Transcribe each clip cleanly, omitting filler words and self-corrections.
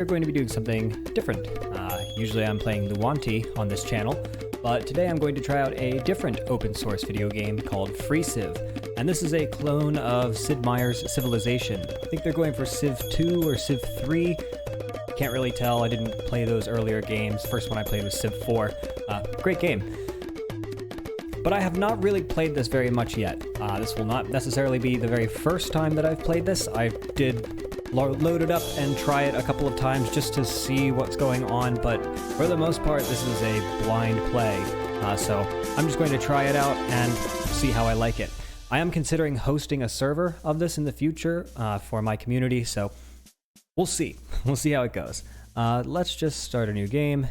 We're going to be doing something different. Usually I'm playing Luwanti on this channel, but today I'm going to try out a different open source video game called FreeCiv, and this is a clone of Sid Meier's Civilization. I think they're going for Civ 2 or Civ 3. Can't really tell, I didn't play those earlier games. First one I played was Civ 4. Great game. But I have not really played this very much yet. This will not necessarily be the very first time that I've played this. I did load it up and try it a couple of times just to see what's going on, but for the most part this is a blind play. So I'm just going to try it out and see how I like it. I am considering hosting a server of this in the future for my community, so we'll see. We'll see how it goes. Let's just start a new game.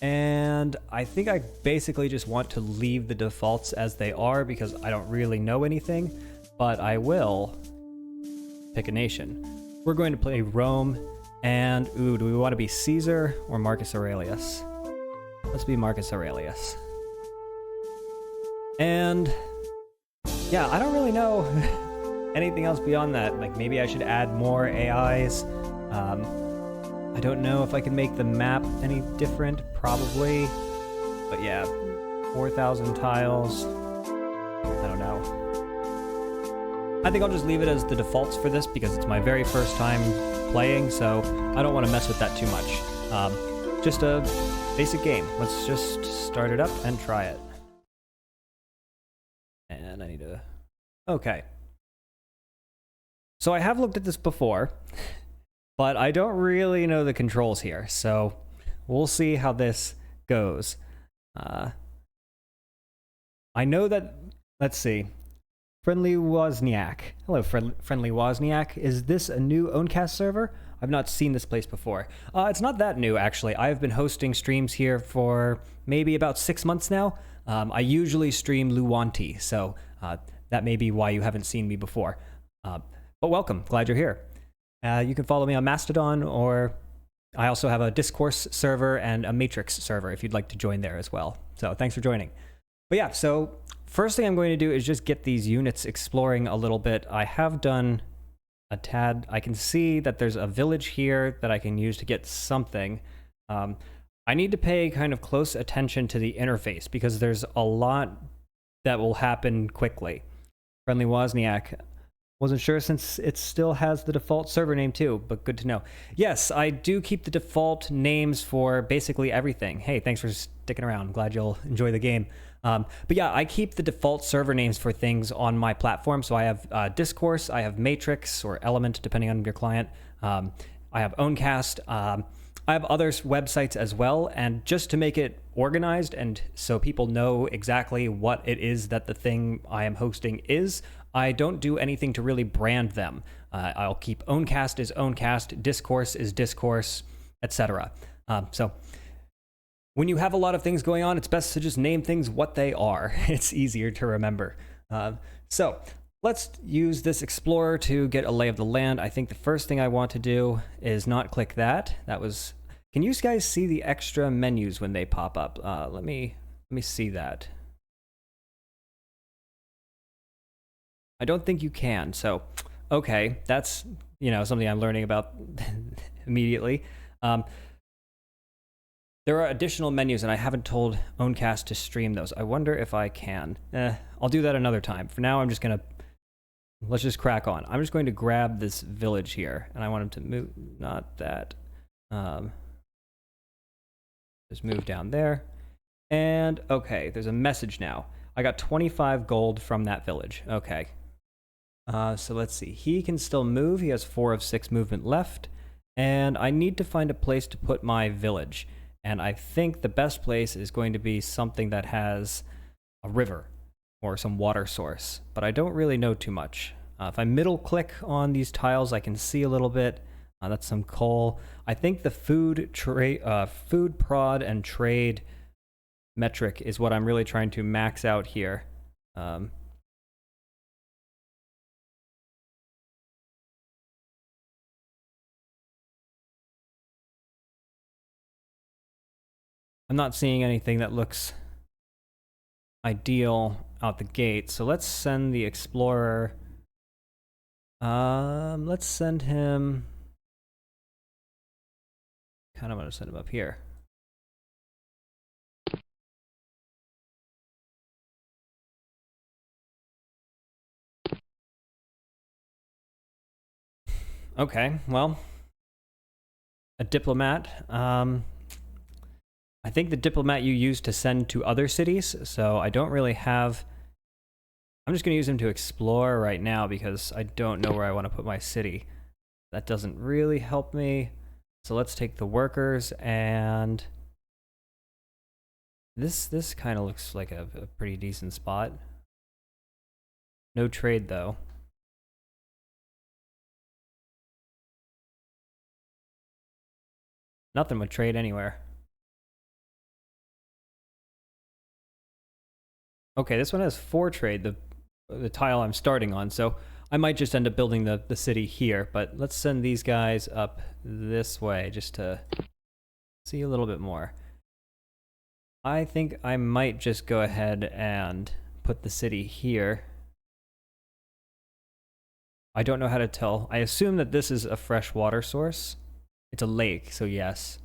And I think I basically just want to leave the defaults as they are because I don't really know anything, but I will pick a nation. We're going to play Rome, and do we want to be Caesar or Marcus Aurelius? Let's be Marcus Aurelius. And yeah, I don't really know anything else beyond that. Like maybe I should add more AIs. I don't know if I can make the map any different, probably. But yeah, 4,000 tiles. I don't know. I think I'll just leave it as the defaults for this because it's my very first time playing, so I don't want to mess with that too much. Just a basic game. Let's just start it up and try it. And I need to... Okay. So I have looked at this before, but I don't really know the controls here, so we'll see how this goes. I know that... Let's see. Friendly Wozniak. Hello, Friendly Wozniak. Is this a new Owncast server? I've not seen this place before. It's not that new, actually. I've been hosting streams here for maybe about 6 months now. I usually stream Luwanti, so that may be why you haven't seen me before. But welcome. Glad you're here. You can follow me on Mastodon, or I also have a Discourse server and a Matrix server if you'd like to join there as well. So thanks for joining. But yeah, so first thing I'm going to do is just get these units exploring a little bit. I have done a tad. I can see that there's a village here that I can use to get something. I need to pay kind of close attention to the interface because there's a lot that will happen quickly. Friendly Wozniak. Wasn't sure since it still has the default server name too, but good to know. Yes, I do keep the default names for basically everything. Hey, thanks for sticking around. Glad you'll enjoy the game. But yeah, I keep the default server names for things on my platform. So I have Discourse, I have Matrix or Element, depending on your client. I have Owncast. I have other websites as well. And just to make it organized and so people know exactly what it is that the thing I am hosting is, I don't do anything to really brand them. I'll keep Owncast is Owncast, Discourse is Discourse, etc. So when you have a lot of things going on, it's best to just name things what they are. It's easier to remember. So let's use this Explorer to get a lay of the land. I think the first thing I want to do is not click that. That was... Can you guys see the extra menus when they pop up? Let me see that. I don't think you can, so okay, that's, you know, something I'm learning about immediately. There are additional menus, and I haven't told Owncast to stream those. I wonder if I can. I'll do that another time. For now, I'm just gonna... Let's just crack on. I'm just going to grab this village here, and I want him to move... Not that. Just move down there. And, okay, there's a message now. I got 25 gold from that village. Okay. So let's see. He can still move. He has 4 of 6 movement left. And I need to find a place to put my village. And I think the best place is going to be something that has a river or some water source. But I don't really know too much. If I middle click on these tiles, I can see a little bit. That's some coal. I think the food prod and trade metric is what I'm really trying to max out here. I'm not seeing anything that looks ideal out the gate, so let's send the Explorer Let's send him kind of want to send him up here. Okay, well, a diplomat. I think the diplomat you use to send to other cities, so I don't really have... I'm just going to use him to explore right now because I don't know where I want to put my city. That doesn't really help me. So let's take the workers, and this kind of looks like a pretty decent spot. No trade though. Nothing would trade anywhere. Okay, this one has 4 trade, the tile I'm starting on, so I might just end up building the city here, but let's send these guys up this way just to see a little bit more. I think I might just go ahead and put the city here. I don't know how to tell. I assume that this is a fresh water source. It's a lake, so yes.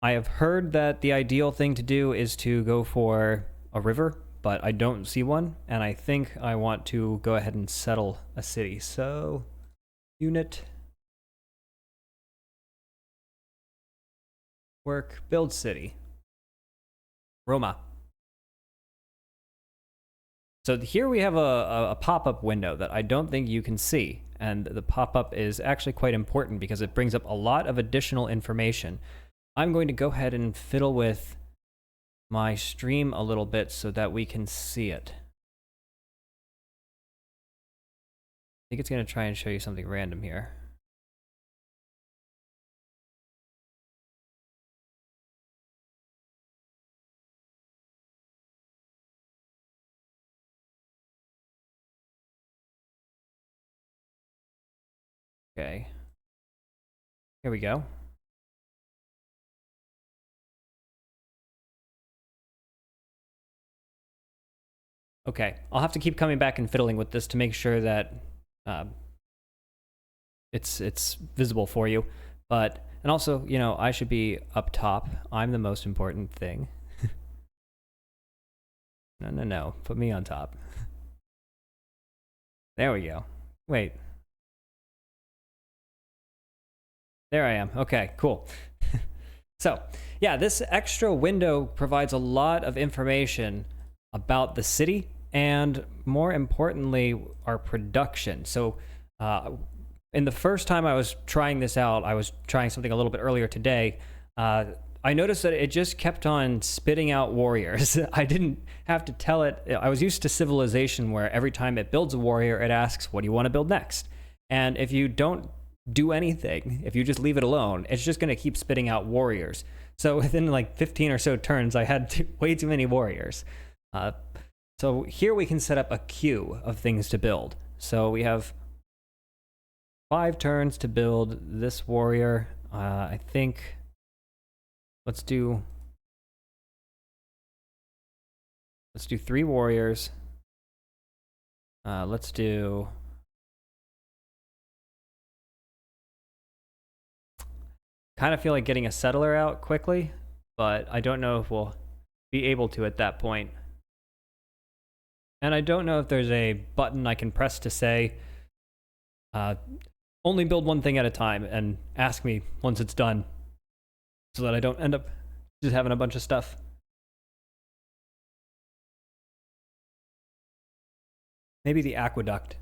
I have heard that the ideal thing to do is to go for a river, but I don't see one, and I think I want to go ahead and settle a city. So, unit, work, build city. Roma. So here we have a pop-up window that I don't think you can see, and the pop-up is actually quite important because it brings up a lot of additional information. I'm going to go ahead and fiddle with my stream a little bit so that we can see it. I think it's going to try and show you something random here. Okay. Here we go. Okay, I'll have to keep coming back and fiddling with this to make sure that it's visible for you. But, and also, you know, I should be up top. I'm the most important thing. No. Put me on top. There we go. Wait. There I am. Okay, cool. So, yeah, this extra window provides a lot of information about the city and, more importantly, our production. So, in the first time I was trying this out, I was trying something a little bit earlier today, I noticed that it just kept on spitting out warriors. I didn't have to tell it. I was used to Civilization where every time it builds a warrior, it asks, what do you want to build next? And if you don't do anything, if you just leave it alone, it's just going to keep spitting out warriors. So within like 15 or so turns, I had way too many warriors. So here we can set up a queue of things to build. So we have 5 turns to build this warrior. I think let's do 3 warriors. Let's do kind of feel like getting a settler out quickly, but I don't know if we'll be able to at that point. And I don't know if there's a button I can press to say, only build one thing at a time and ask me once it's done so that I don't end up just having a bunch of stuff. Maybe the aqueduct.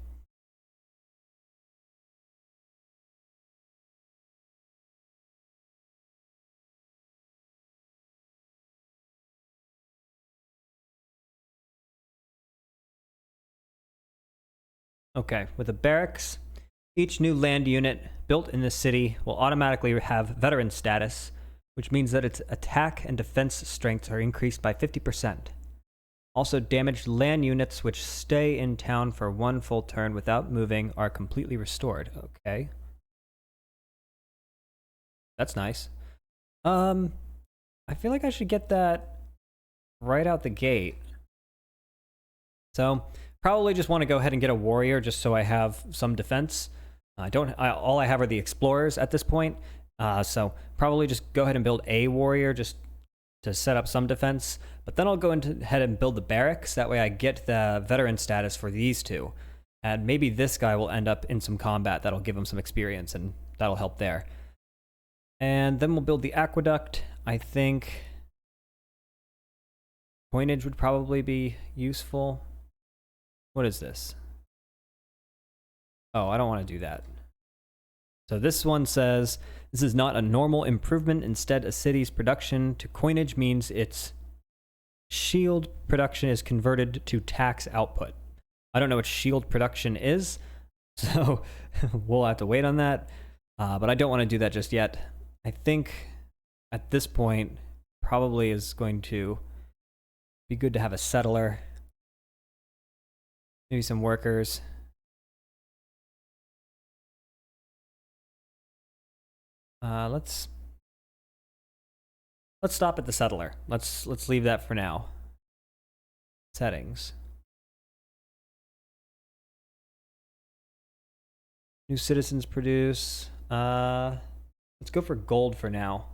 Okay, with the barracks, each new land unit built in the city will automatically have veteran status, which means that its attack and defense strengths are increased by 50%. Also, damaged land units which stay in town for 1 full turn without moving are completely restored. Okay. That's nice. I feel like I should get that right out the gate. So, probably just want to go ahead and get a warrior just so I have some defense. All I have are the explorers at this point, so probably just go ahead and build a warrior just to set up some defense. But then I'll go ahead and build the barracks. That way I get the veteran status for these two. And maybe this guy will end up in some combat that'll give him some experience, and that'll help there. And then we'll build the aqueduct. I think coinage would probably be useful. What is this? Oh, I don't want to do that. So this one says, this is not a normal improvement. Instead, a city's production to coinage means its shield production is converted to tax output. I don't know what shield production is, so we'll have to wait on that. But I don't want to do that just yet. I think at this point, probably is going to be good to have a settler. Maybe some workers. Let's stop at the settler. Let's leave that for now. Settings. New citizens produce. Let's go for gold for now.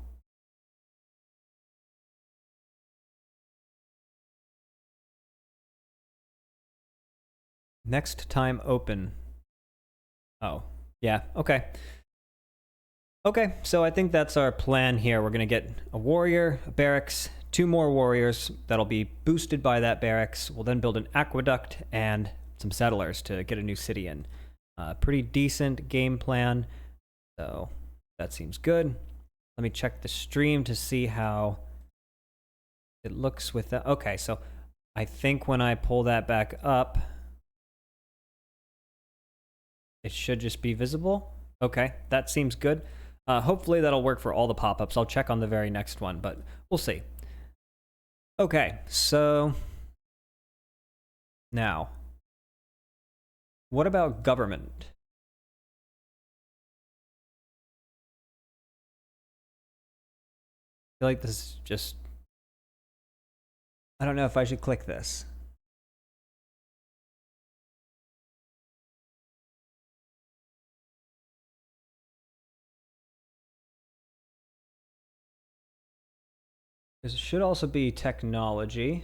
Next time open. Oh, yeah, okay. Okay, so I think that's our plan here. We're going to get a warrior, a barracks, 2 more warriors that'll be boosted by that barracks. We'll then build an aqueduct and some settlers to get a new city in. Pretty decent game plan, so that seems good. Let me check the stream to see how it looks with that. Okay, so I think when I pull that back up, it should just be visible. Okay, that seems good. Hopefully that'll work for all the pop-ups. I'll check on the very next one, but we'll see. Okay, so now, what about government? I feel like this is just... I don't know if I should click this. This should also be technology.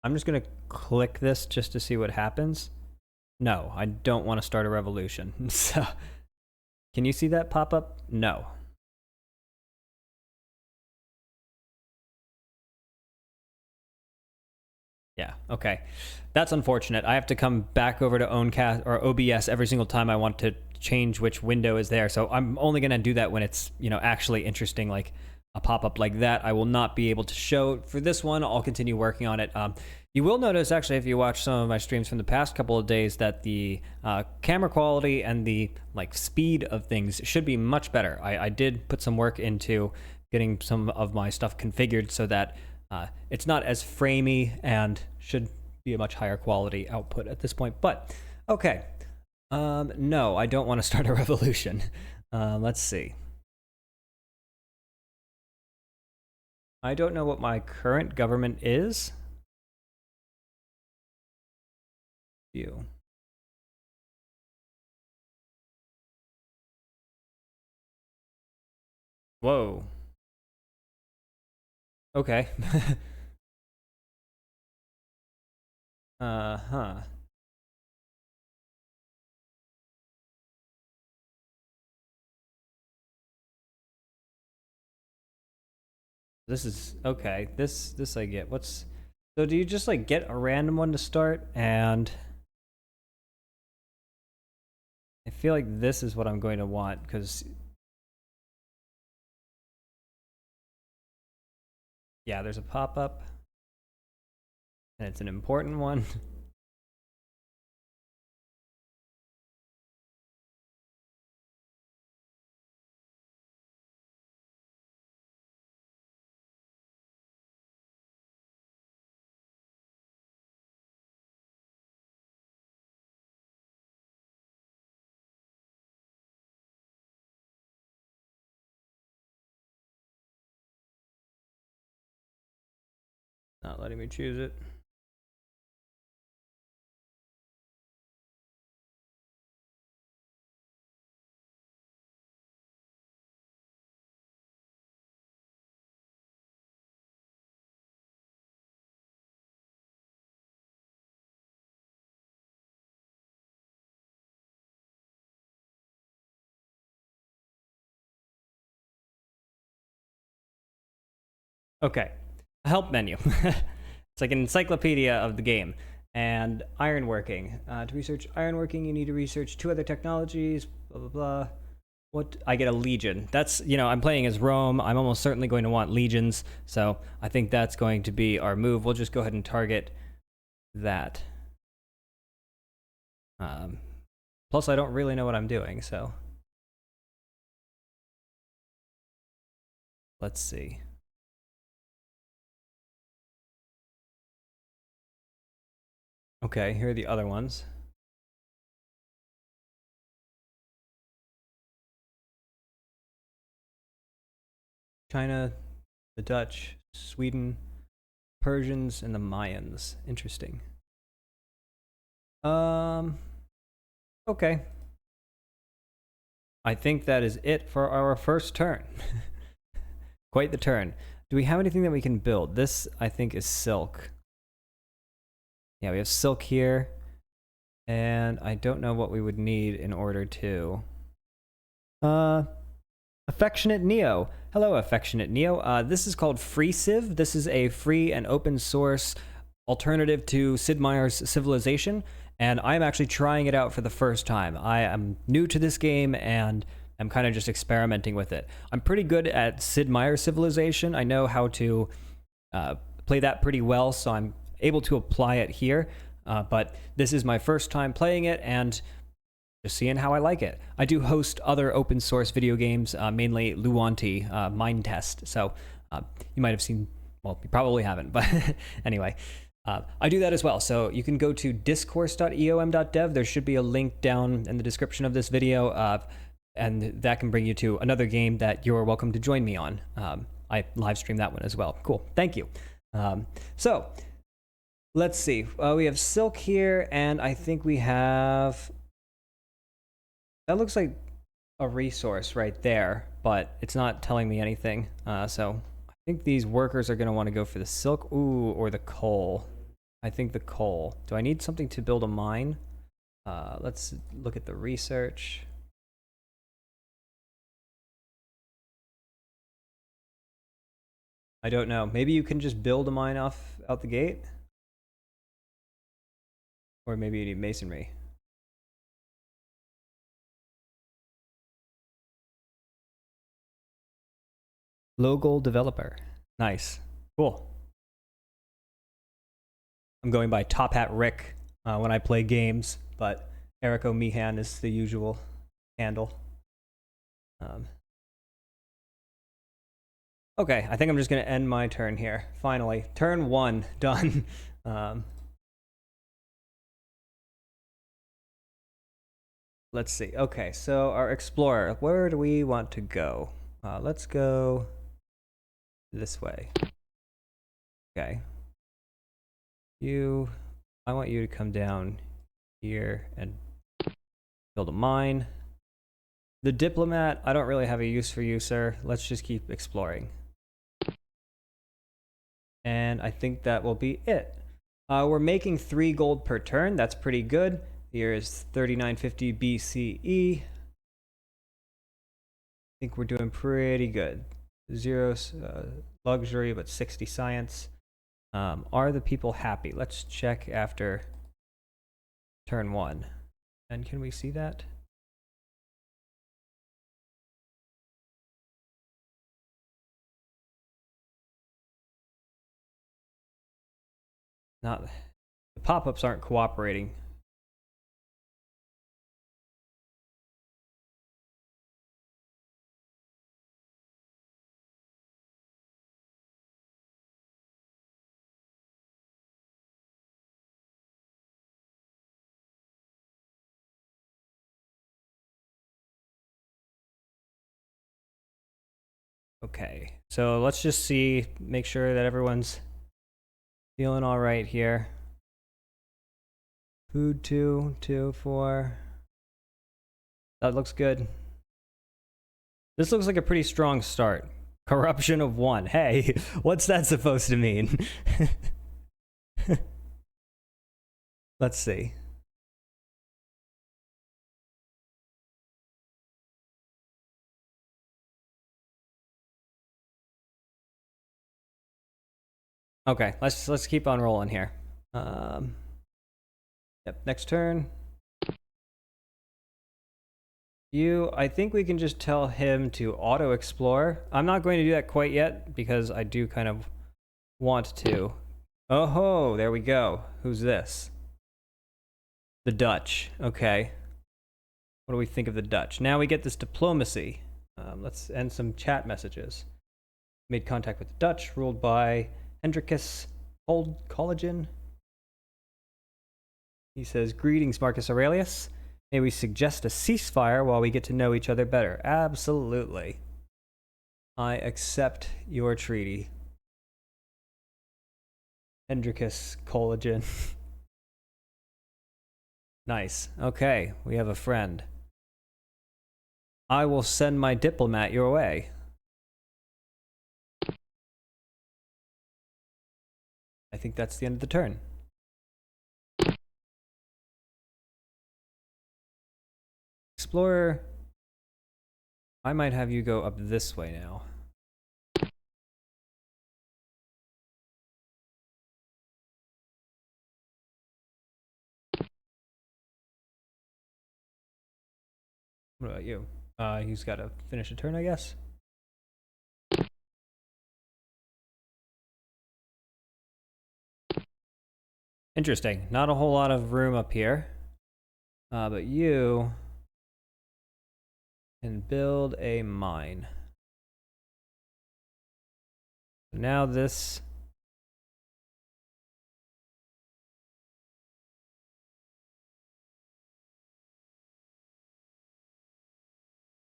I'm just going to click this just to see what happens. No, I don't want to start a revolution. So, can you see that pop up? No. Yeah, okay. That's unfortunate. I have to come back over to OwnCast or OBS every single time I want to change which window is there. So I'm only going to do that when it's, you know, actually interesting, like a pop-up like that. I will not be able to show for this one. I'll continue working on it. You will notice, actually, if you watch some of my streams from the past couple of days, that the camera quality and the speed of things should be much better. I did put some work into getting some of my stuff configured so that it's not as framey and should be a much higher quality output at this point. But, okay. No, I don't want to start a revolution. Let's see. I don't know what my current government is. View. Whoa. Okay. Uh-huh. This is okay. This I get. What's so do you just get a random one to start? And I feel like this is what I'm going to want because yeah, there's a pop-up and it's an important one. Not letting me choose it. Okay, a help menu. It's like an encyclopedia of the game. And ironworking. To research ironworking, you need to research 2 other technologies, blah, blah, blah. What? I get a legion. That's, I'm playing as Rome. I'm almost certainly going to want legions. So I think that's going to be our move. We'll just go ahead and target that. Plus, I don't really know what I'm doing, so. Let's see. Okay, here are the other ones. China, the Dutch, Sweden, Persians, and the Mayans. Interesting. Okay. I think that is it for our first turn. Quite the turn. Do we have anything that we can build? This, I think, is silk. Yeah, we have silk here. And I don't know what we would need in order to... Affectionate Neo. Hello, Affectionate Neo. This is called FreeCiv. This is a free and open source alternative to Sid Meier's Civilization, and I'm actually trying it out for the first time. I am new to this game, and I'm kind of just experimenting with it. I'm pretty good at Sid Meier's Civilization. I know how to play that pretty well, so I'm able to apply it here, but this is my first time playing it, and just seeing how I like it. I do host other open source video games, mainly Luanti, Mind Test. So you might have seen, well, you probably haven't, but anyway, I do that as well. So you can go to discourse.eom.dev. There should be a link down in the description of this video, and that can bring you to another game that you're welcome to join me on. I live stream that one as well. Cool. Thank you. So let's see. We have silk here, and I think we have... That looks like a resource right there, but it's not telling me anything. So I think these workers are going to want to go for the silk, or the coal. I think the coal. Do I need something to build a mine? Let's look at the research. I don't know. Maybe you can just build a mine out the gate? Or maybe you need masonry. Local developer. Nice. Cool. I'm going by Top Hat Rick when I play games, but Erico Meehan is the usual handle. Okay, I think I'm just going to end my turn here. Finally. Turn 1. Done. Let's see. Okay, so our explorer. Where do we want to go? Let's go this way. Okay. I want you to come down here and build a mine. The diplomat, I don't really have a use for you, sir. Let's just keep exploring. And I think that will be it. We're making 3 gold per turn. That's pretty good. Here is 3950 BCE. I think we're doing pretty good. 0 luxury, but 60 science. Are the people happy? Let's check after turn 1. And can we see that? Not, the pop-ups aren't cooperating. Okay, so let's just see, make sure that everyone's Feeling all right here. Food 2, 2, 4. That looks good. This looks like a pretty strong start. Corruption of 1. Hey, what's that supposed to mean? Let's see. Okay, let's keep on rolling here. Yep, next turn. I think we can just tell him to auto-explore. I'm not going to do that quite yet because I do kind of want to. Oh ho, there we go. Who's this? The Dutch. Okay. What do we think of the Dutch? Now we get this diplomacy. Let's end some chat messages. Made contact with the Dutch, ruled by Hendrikus Collagen. He says, greetings, Marcus Aurelius. May we suggest a ceasefire while we get to know each other better? Absolutely. I accept your treaty. Hendrikus Collagen. Nice. Okay, we have a friend. I will send my diplomat your way. I think that's the end of the turn. Explorer, I might have you go up this way now. What about you? He's got to finish a turn, I guess. Interesting. Not a whole lot of room up here. But you can build a mine. Now this...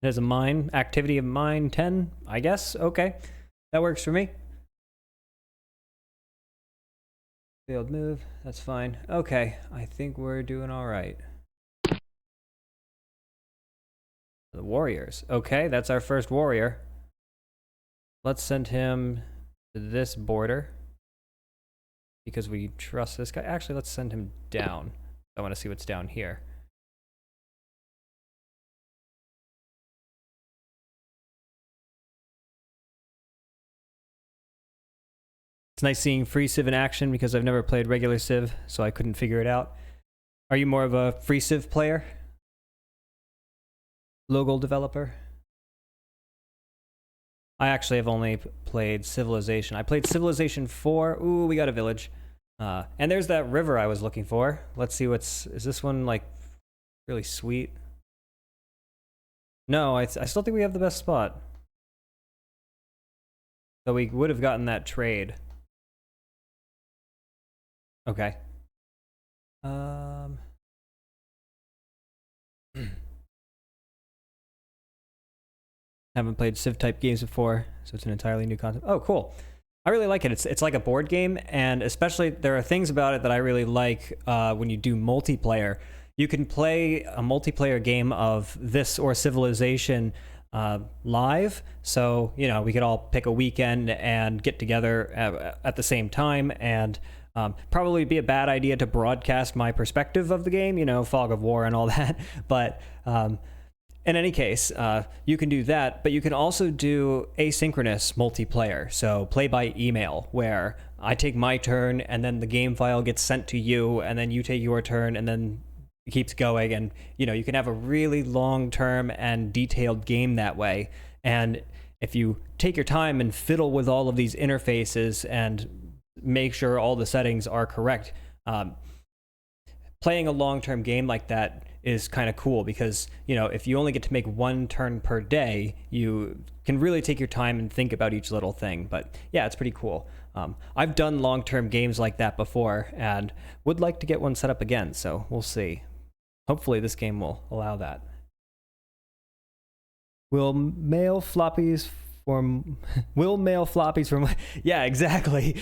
There's a mine. Activity of mine 10, I guess. Okay. That works for me. Failed move. That's fine. Okay. I think we're doing all right. The warriors. Okay, that's our first warrior. Let's send him to this border because we trust this guy. Actually, let's send him down. I want to see what's down here. It's nice seeing FreeCiv in action because I've never played regular Civ, so I couldn't figure it out. Are you more of a FreeCiv player? Local developer? I actually have only played Civilization. I played Civilization 4. Ooh, we got a village. And there's that river I was looking for. Let's see what's... Is this one, like, really sweet? No, I still think we have the best spot. So we would have gotten that trade. Okay. Haven't played Civ-type games before, so it's an entirely new concept. Oh, cool. I really like it. It's like a board game, and especially there are things about it that I really like when you do multiplayer. You can play a multiplayer game of this or Civilization live, so, you know, we could all pick a weekend and get together at the same time, and probably be a bad idea to broadcast my perspective of the game, you know, fog of war and all that, but in any case, you can do that, but you can also do asynchronous multiplayer, so play by email, where I take my turn, and then the game file gets sent to you, and then you take your turn, and then it keeps going, and, you know, you can have a really long-term and detailed game that way, and if you take your time and fiddle with all of these interfaces and make sure all the settings are correct, playing a long-term game like that is kind of cool because, you know, if you only get to make one turn per day, you can really take your time and think about each little thing. But yeah, it's pretty cool. I've done long-term games like that before and would like to get one set up again, so we'll see. Hopefully this game will allow that. Will mail floppies from... Yeah, exactly.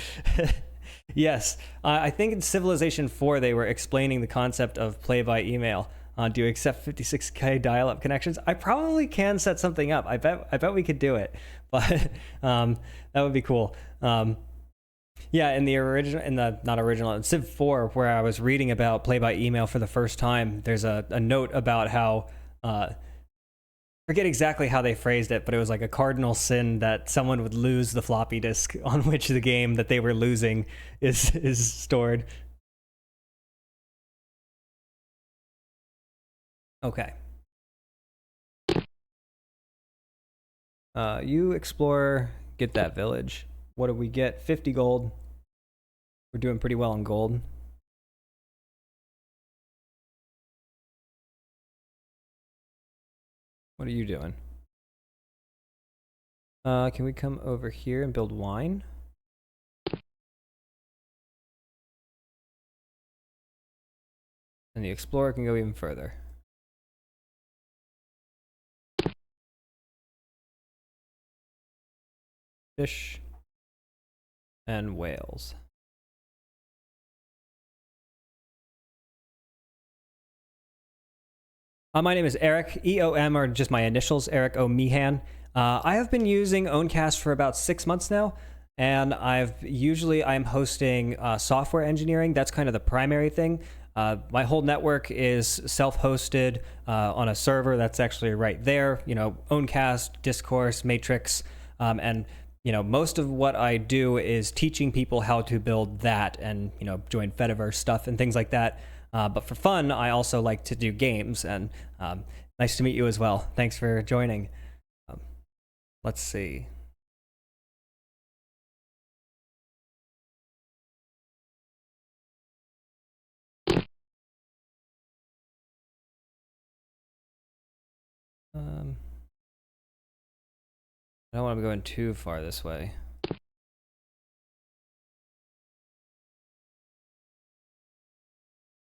Yes, I think in Civilization 4 they were explaining the concept of play by email. Do you accept 56K dial-up connections? I probably can set something up. I bet we could do it, but that would be cool. Yeah, in the original, in Civ 4, where I was reading about play by email for the first time, there's a note about how forget exactly how they phrased it, but it was like a cardinal sin that someone would lose the floppy disk on which the game that they were losing is stored. Okay. You explore, get that village. What do we get? 50 gold. We're doing pretty well on gold. What are you doing? Can we come over here and build wine? And the explorer can go even further. Fish and whales. My name is Eric. EOM are just my initials, Eric O. Meehan. I have been using Owncast for about 6 months now, and I'm hosting software engineering. That's kind of the primary thing. My whole network is self-hosted on a server that's actually right there. You know, Owncast, Discourse, Matrix, and you know, most of what I do is teaching people how to build that, and you know, join Fediverse stuff and things like that. But for fun, I also like to do games, and nice to meet you as well. Thanks for joining. Let's see. I don't want to be going too far this way.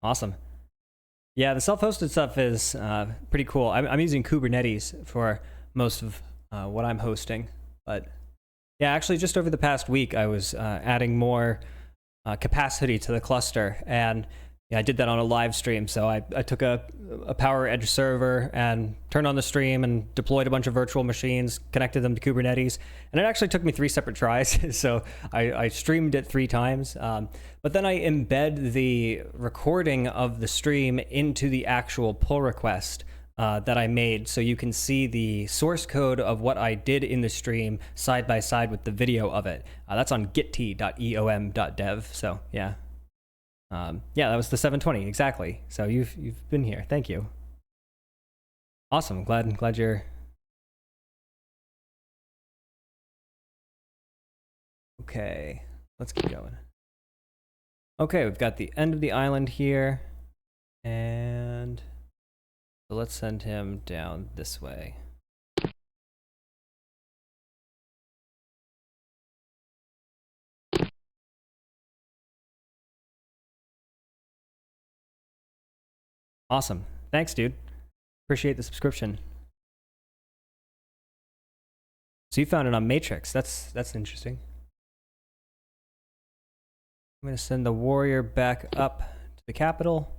Awesome. Yeah, the self-hosted stuff is pretty cool. I'm using Kubernetes for most of what I'm hosting. But yeah, actually just over the past week, I was adding more capacity to the cluster. And yeah, I did that on a live stream. So I took a Power Edge server and turned on the stream and deployed a bunch of virtual machines, connected them to Kubernetes. And it actually took me 3 separate tries. So I streamed it 3 times. But then I embed the recording of the stream into the actual pull request that I made, so you can see the source code of what I did in the stream side by side with the video of it. That's on gitt.eom.dev. So yeah, yeah, that was the 720 exactly. So you've been here. Thank you. Awesome. Glad you're. Okay, let's keep going. Okay, we've got the end of the island here, and so let's send him down this way. Awesome. Thanks, dude. Appreciate the subscription. So you found it on Matrix. That's interesting. I'm going to send the warrior back up to the capital.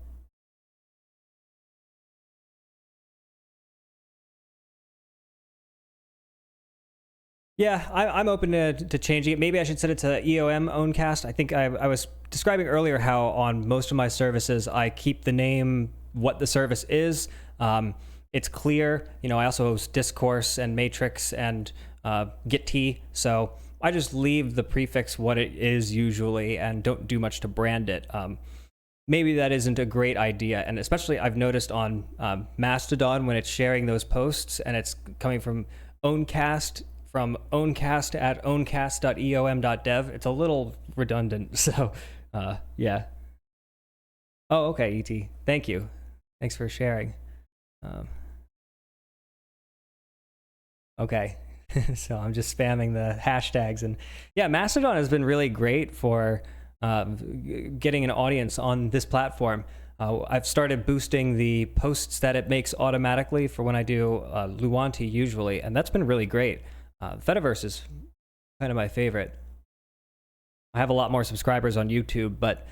Yeah, I'm open to changing it. Maybe I should set it to EOM Owncast. I think I was describing earlier how on most of my services, I keep the name what the service is. It's clear. You know, I also host Discourse and Matrix and Gitt, so I just leave the prefix what it is usually and don't do much to brand it. Maybe that isn't a great idea, and especially I've noticed on Mastodon when it's sharing those posts and it's coming from Owncast at owncast.eom.dev, it's a little redundant. So yeah. Oh, okay, ET. Thank you. Thanks for sharing. Okay. So I'm just spamming the hashtags, and yeah, Mastodon has been really great for getting an audience on this platform. I've started boosting the posts that it makes automatically for when I do Luanti usually, and that's been really great. Fediverse is kind of my favorite. I have a lot more subscribers on YouTube, but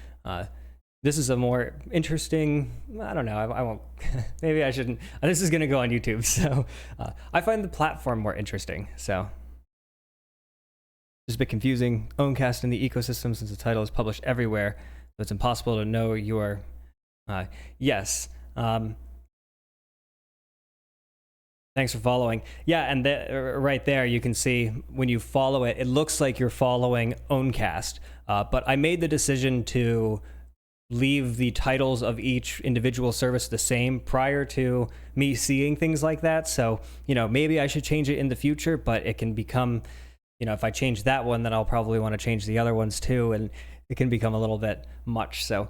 this is a more interesting, I don't know, I won't, maybe I shouldn't, this is going to go on YouTube, so I find the platform more interesting, so. It's a bit confusing. Owncast in the ecosystem since the title is published everywhere, so it's impossible to know your, yes. Thanks for following. Yeah, and right there you can see when you follow it, it looks like you're following Owncast, but I made the decision to leave the titles of each individual service the same prior to me seeing things like that. So, you know, maybe I should change it in the future, but it can become, you know, if I change that one, then I'll probably want to change the other ones too, and it can become a little bit much. So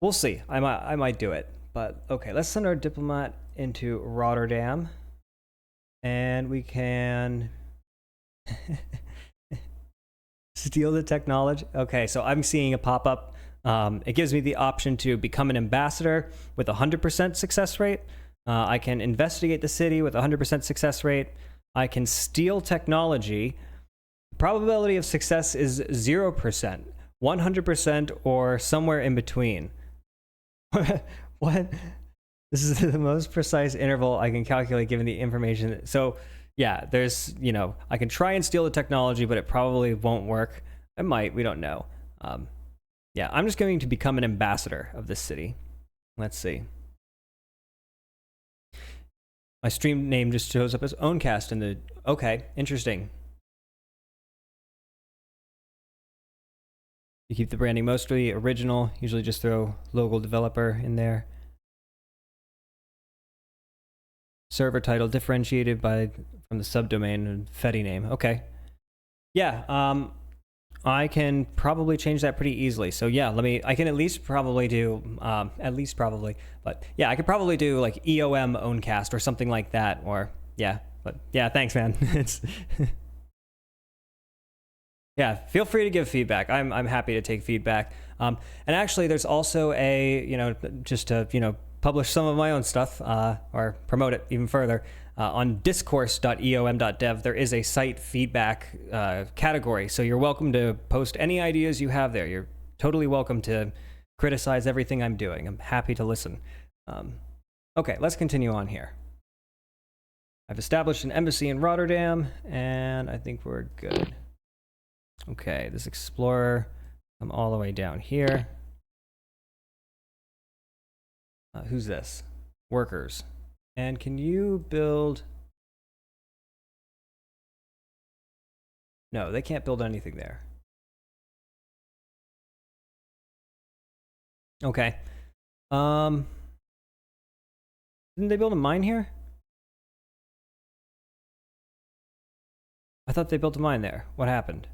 we'll see. I might do it. But okay, let's send our diplomat into Rotterdam, and we can steal the technology. Okay, so I'm seeing a pop-up. It gives me the option to become an ambassador with 100% success rate. I can investigate the city with 100% success rate. I can steal technology. The probability of success is 0%, 100%, or somewhere in between. What? This is the most precise interval I can calculate given the information. So yeah, there's, you know, I can try and steal the technology, but it probably won't work. It might, we don't know. Yeah, I'm just going to become an ambassador of this city. Let's see. My stream name just shows up as Owncast in the, okay, interesting. You keep the branding mostly original, usually just throw local developer in there. Server title differentiated from the subdomain and Fetty name. Okay. Yeah, I can probably change that pretty easily. So yeah, I can at least probably do, but yeah, I could probably do like EOM Owncast or something like that, or yeah, but yeah, thanks, man. It's yeah, feel free to give feedback. I'm happy to take feedback. And actually, there's also a, you know, just to, you know, publish some of my own stuff or promote it even further. On discourse.eom.dev, there is a site feedback category. So you're welcome to post any ideas you have there. You're totally welcome to criticize everything I'm doing. I'm happy to listen. Okay, let's continue on here. I've established an embassy in Rotterdam, and I think we're good. Okay, this explorer, I'm all the way down here. Who's this? Workers. And can you build? No, they can't build anything there. Okay. Didn't they build a mine here? I thought they built a mine there. What happened?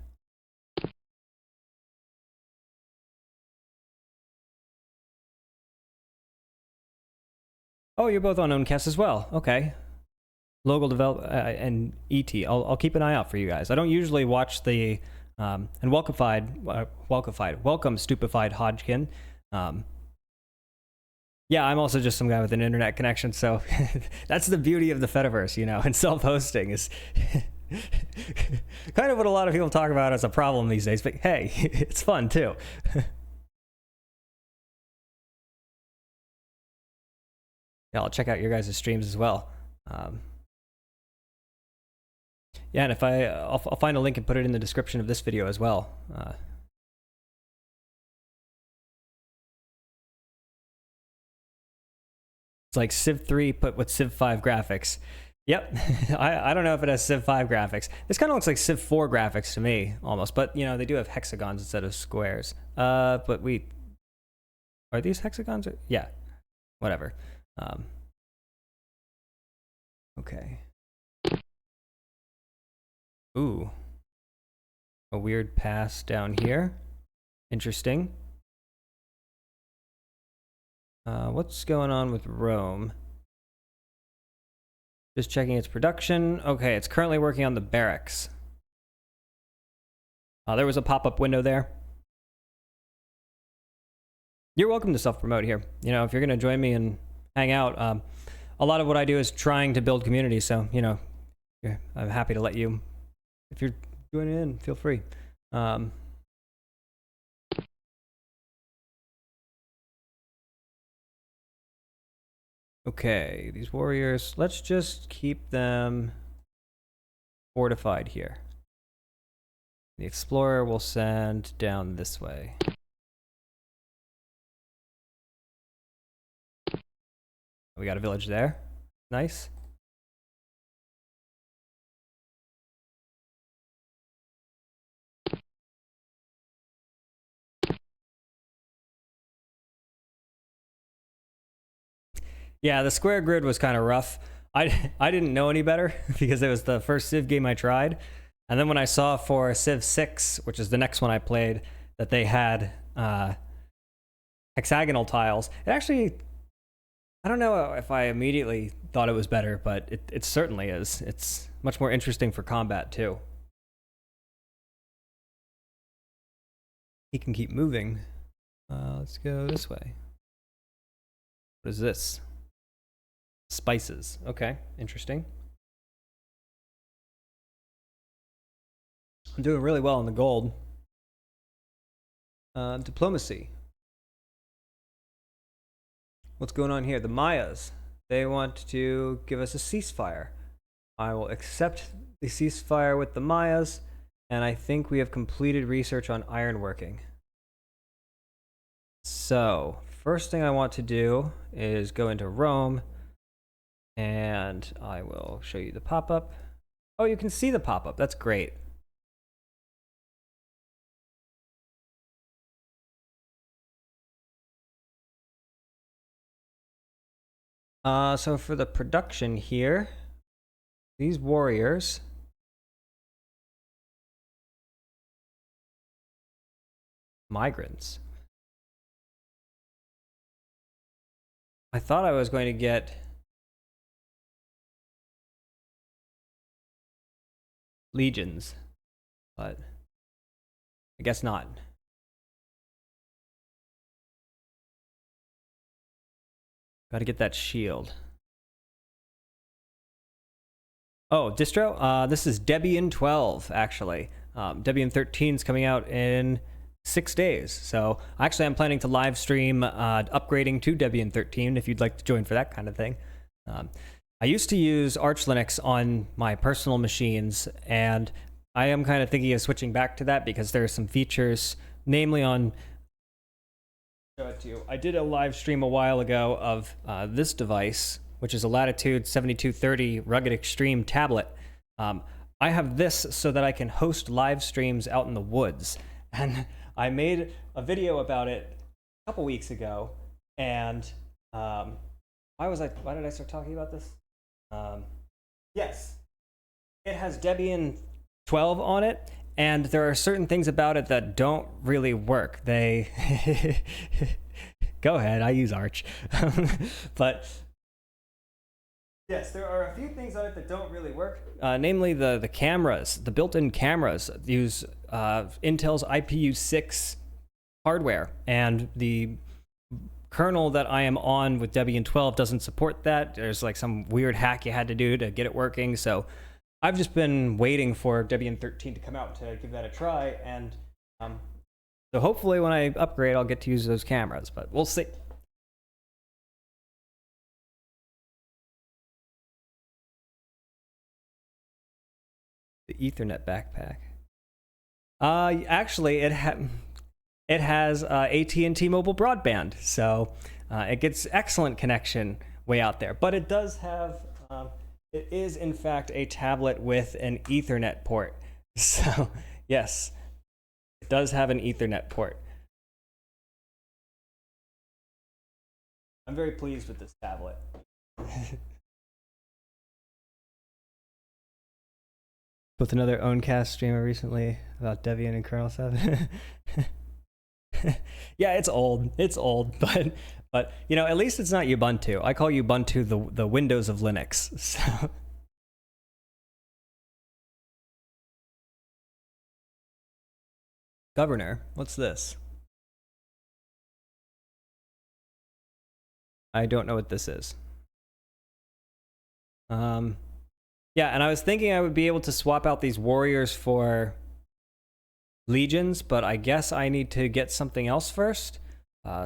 Oh, you're both on Owncast as well. Okay. Local develop and ET. I'll keep an eye out for you guys. I don't usually watch the and welcome Stupefied Hodgkin. Yeah, I'm also just some guy with an internet connection, so that's the beauty of the Fediverse, you know, and self-hosting is kind of what a lot of people talk about as a problem these days, but hey, it's fun too. Yeah, I'll check out your guys' streams as well. Yeah, and if I'll find a link and put it in the description of this video as well. It's like Civ 3 put with Civ 5 graphics. Yep, I don't know if it has Civ 5 graphics. This kind of looks like Civ 4 graphics to me, almost. But, you know, they do have hexagons instead of squares. But are these hexagons? Yeah, whatever. Okay. Ooh. A weird pass down here. Interesting. What's going on with Rome? Just checking its production. Okay, it's currently working on the barracks. There was a pop-up window there. You're welcome to self-promote here. You know, if you're going to join me and hang out, a lot of what I do is trying to build community, so, you know, I'm happy to let you, if you're joining in, feel free. Um, okay, these warriors, let's just keep them fortified here. The explorer will send down this way. We got a village there. Nice. Yeah, the square grid was kind of rough. I didn't know any better because it was the first Civ game I tried. And then when I saw for Civ 6, which is the next one I played, that they had hexagonal tiles, it actually, I don't know if I immediately thought it was better, but it certainly is. It's much more interesting for combat, too. He can keep moving. Let's go this way. What is this? Spices. Okay, interesting. I'm doing really well in the gold. Diplomacy. What's going on here? The Mayas. They want to give us a ceasefire. I will accept the ceasefire with the Mayas, and I think we have completed research on ironworking. So, first thing I want to do is go into Rome, and I will show you the pop-up. Oh, you can see the pop-up. That's great. So for the production here, these warriors, migrants. I thought I was going to get legions, but I guess not. Got to get that shield. Oh, distro? This is Debian 12, actually. Debian 13 is coming out in 6 days. So actually, I'm planning to live stream upgrading to Debian 13 if you'd like to join for that kind of thing. I used to use Arch Linux on my personal machines, and I am kind of thinking of switching back to that because there are some features, namely on... Show it to you. I did a live stream a while ago of this device, which is a Latitude 7230 Rugged Extreme tablet. I have this so that I can host live streams out in the woods. And I made a video about it a couple weeks ago. And why did I start talking about this? Yes, it has Debian 12 on it. And there are certain things about it that don't really work. They... Go ahead, I use Arch. But yes, there are a few things on it that don't really work. Namely, the cameras, the built-in cameras use Intel's IPU6 hardware. And the kernel that I am on with Debian 12 doesn't support that. There's like some weird hack you had to do to get it working. So I've just been waiting for Debian 13 to come out to give that a try, and so hopefully when I upgrade, I'll get to use those cameras, but we'll see. The Ethernet backpack. Actually, it has AT&T mobile broadband, so it gets excellent connection way out there. But it does have... it is, in fact, a tablet with an Ethernet port. So, yes, it does have an Ethernet port. I'm very pleased with this tablet. With another Owncast streamer recently about Debian and kernel 7. Yeah, it's old. It's old, but you know, at least it's not Ubuntu. I call Ubuntu the Windows of Linux. So Governor, what's this? I don't know what this is. Yeah, and I was thinking I would be able to swap out these warriors for legions, but I guess I need to get something else first.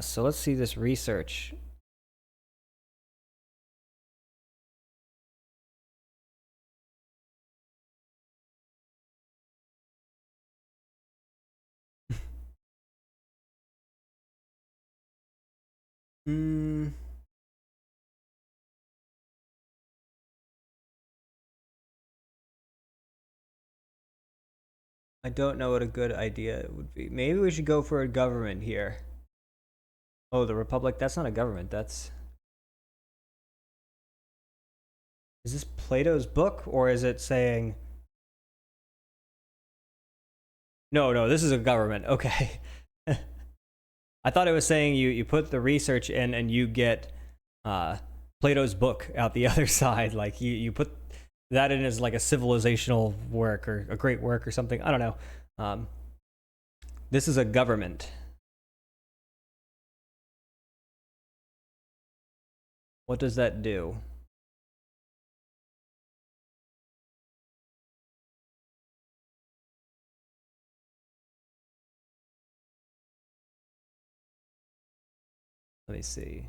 So let's see this research. Hmm. I don't know what a good idea would be. Maybe we should go for a government here. Oh, the Republic? That's not a government. That's... Is this Plato's book, or is it saying... No, no, this is a government. Okay. I thought it was saying you put the research in and you get Plato's book out the other side. Like you put that in as like a civilizational work or a great work or something. I don't know. This is a government. What does that do? Let me see.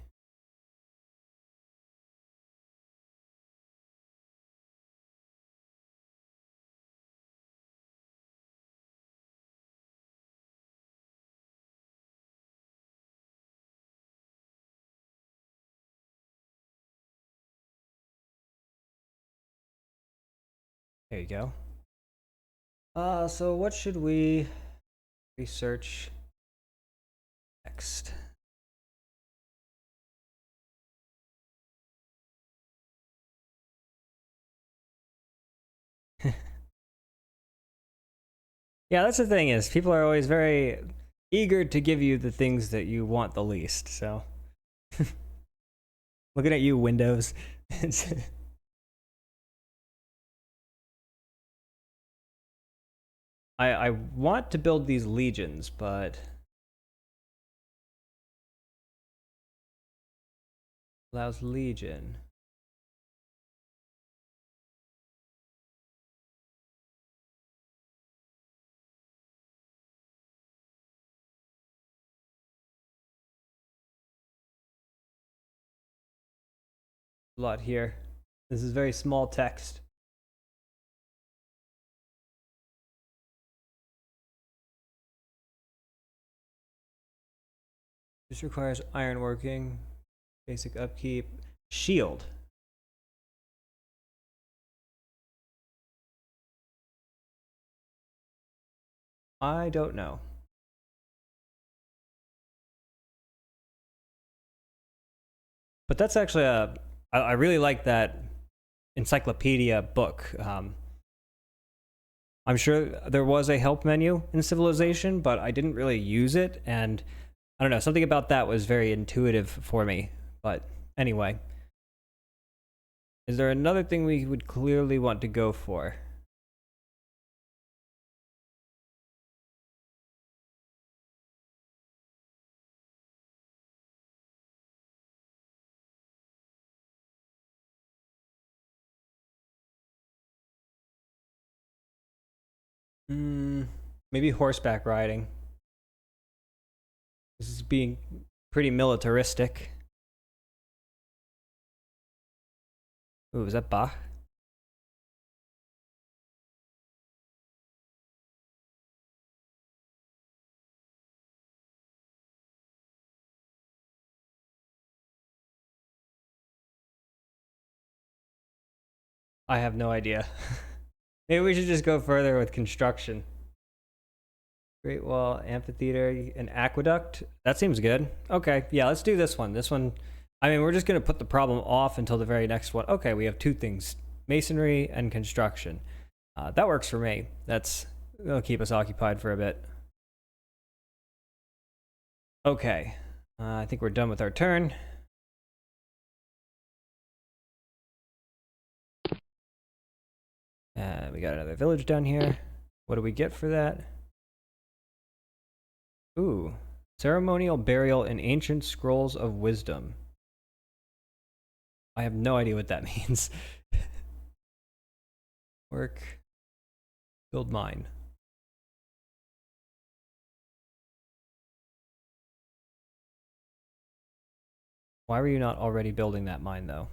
There you go. So what should we research next? Yeah, that's the thing is people are always very eager to give you the things that you want the least. So looking at you, Windows. I want to build these legions, but allows legion. A lot here. This is very small text. This requires ironworking, basic upkeep, shield. I don't know. But that's actually I really like that encyclopedia book. I'm sure there was a help menu in Civilization, but I didn't really use it, and I don't know, something about that was very intuitive for me. But anyway, is there another thing we would clearly want to go for? Maybe horseback riding. This is being pretty militaristic. Ooh, is that Bach? I have no idea. Maybe we should just go further with construction. Great Wall, amphitheater, an aqueduct. That seems good. Okay, yeah, let's do this one. This one, I mean, we're just going to put the problem off until the very next one. Okay, we have two things, masonry and construction. That works for me. That'll keep us occupied for a bit. Okay, I think we're done with our turn. We got another village down here. What do we get for that? Ooh, ceremonial burial in ancient scrolls of wisdom. I have no idea what that means. Work, build mine. Why were you not already building that mine, though?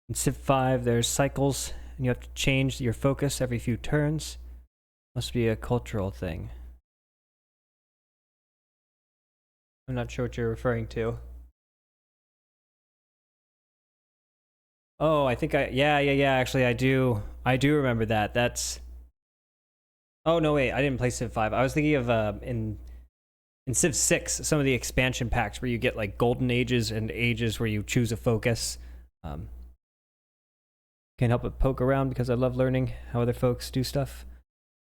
In Civ 5, there's cycles, and you have to change your focus every few turns. Must be a cultural thing. I'm not sure what you're referring to. Oh, I think yeah, actually, I do remember that. That's... Oh, no, wait, I didn't play Civ 5. I was thinking of, in Civ 6, some of the expansion packs where you get, like, golden ages and ages where you choose a focus. Can't help but poke around because I love learning how other folks do stuff.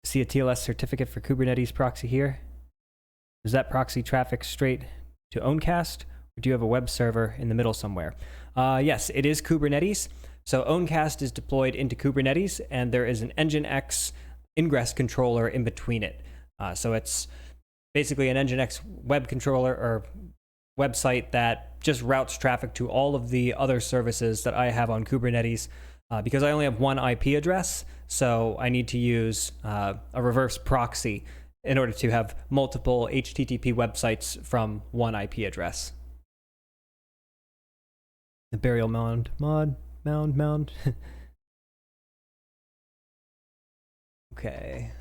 See a TLS certificate for Kubernetes proxy here. Does that proxy traffic straight to Owncast, or do you have a web server in the middle somewhere? Yes, it is Kubernetes. So Owncast is deployed into Kubernetes, and there is an Nginx ingress controller in between it. So it's basically an Nginx web controller or website that just routes traffic to all of the other services that I have on Kubernetes. Because I only have one IP address, so I need to use a reverse proxy in order to have multiple HTTP websites from one IP address. The burial mound. Okay.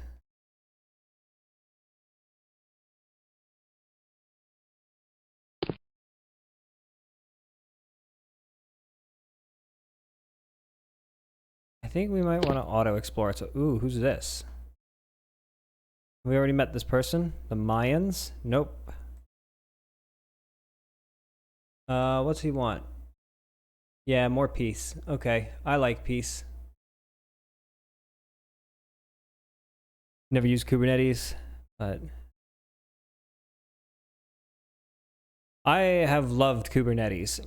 I think we might want to auto-explore. So, ooh, who's this? We already met this person? The Mayans? Nope. What's he want? Yeah, more peace. Okay, I like peace. Never used Kubernetes, but I have loved Kubernetes.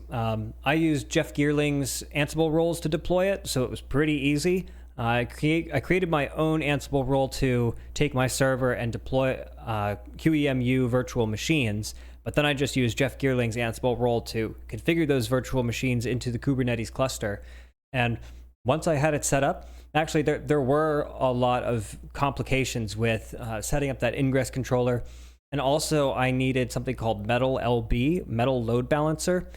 I used Jeff Geerling's Ansible roles to deploy it, so it was pretty easy. I created my own Ansible role to take my server and deploy QEMU virtual machines, but then I just used Jeff Geerling's Ansible role to configure those virtual machines into the Kubernetes cluster. And once I had it set up, actually there were a lot of complications with setting up that ingress controller. And also I needed something called Metal LB, Metal Load Balancer.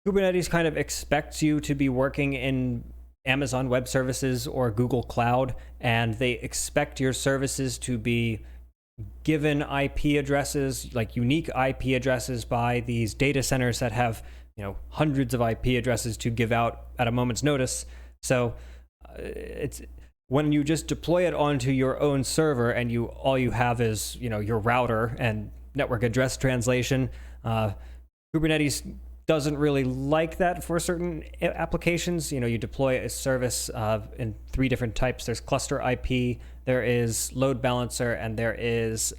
Kubernetes kind of expects you to be working in Amazon Web Services or Google Cloud, and they expect your services to be given IP addresses, like unique IP addresses by these data centers that have, hundreds of IP addresses to give out at a moment's notice. So it's when you just deploy it onto your own server and all you have is, your router and network address translation, Kubernetes doesn't really like that for certain applications. You deploy a service in 3 different types. There's cluster IP, there is load balancer, and there is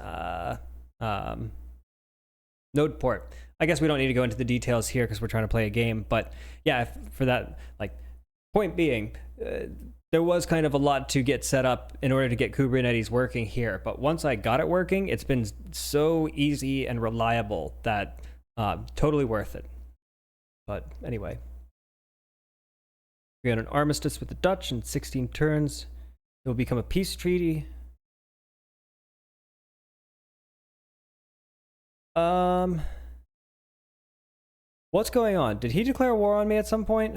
node port. I guess we don't need to go into the details here because we're trying to play a game, but yeah, for that, point being, there was kind of a lot to get set up in order to get Kubernetes working here. But once I got it working, it's been so easy and reliable that totally worth it. But anyway, we got an armistice with the Dutch in 16 turns. It will become a peace treaty. What's going on? Did he declare war on me at some point?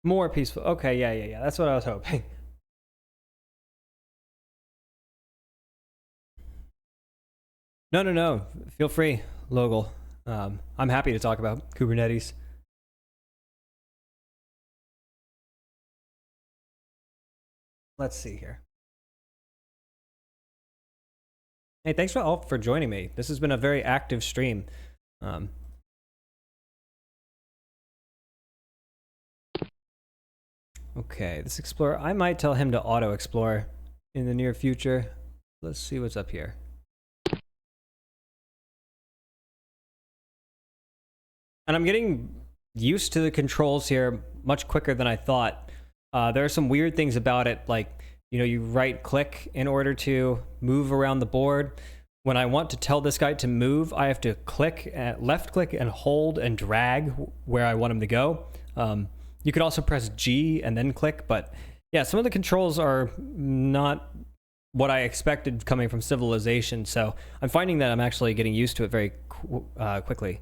More peaceful. Okay, yeah. That's what I was hoping. No. Feel free, Logal. I'm happy to talk about Kubernetes. Let's see here. Hey, thanks all for joining me. This has been a very active stream. Okay, this explorer, I might tell him to auto-explore in the near future. Let's see what's up here. And I'm getting used to the controls here much quicker than I thought. There are some weird things about it, like you right click in order to move around the board. When I want to tell this guy to move, I have to left click and hold and drag where I want him to go. You could also press G and then click, but yeah, some of the controls are not what I expected coming from Civilization, so I'm finding that I'm actually getting used to it very quickly.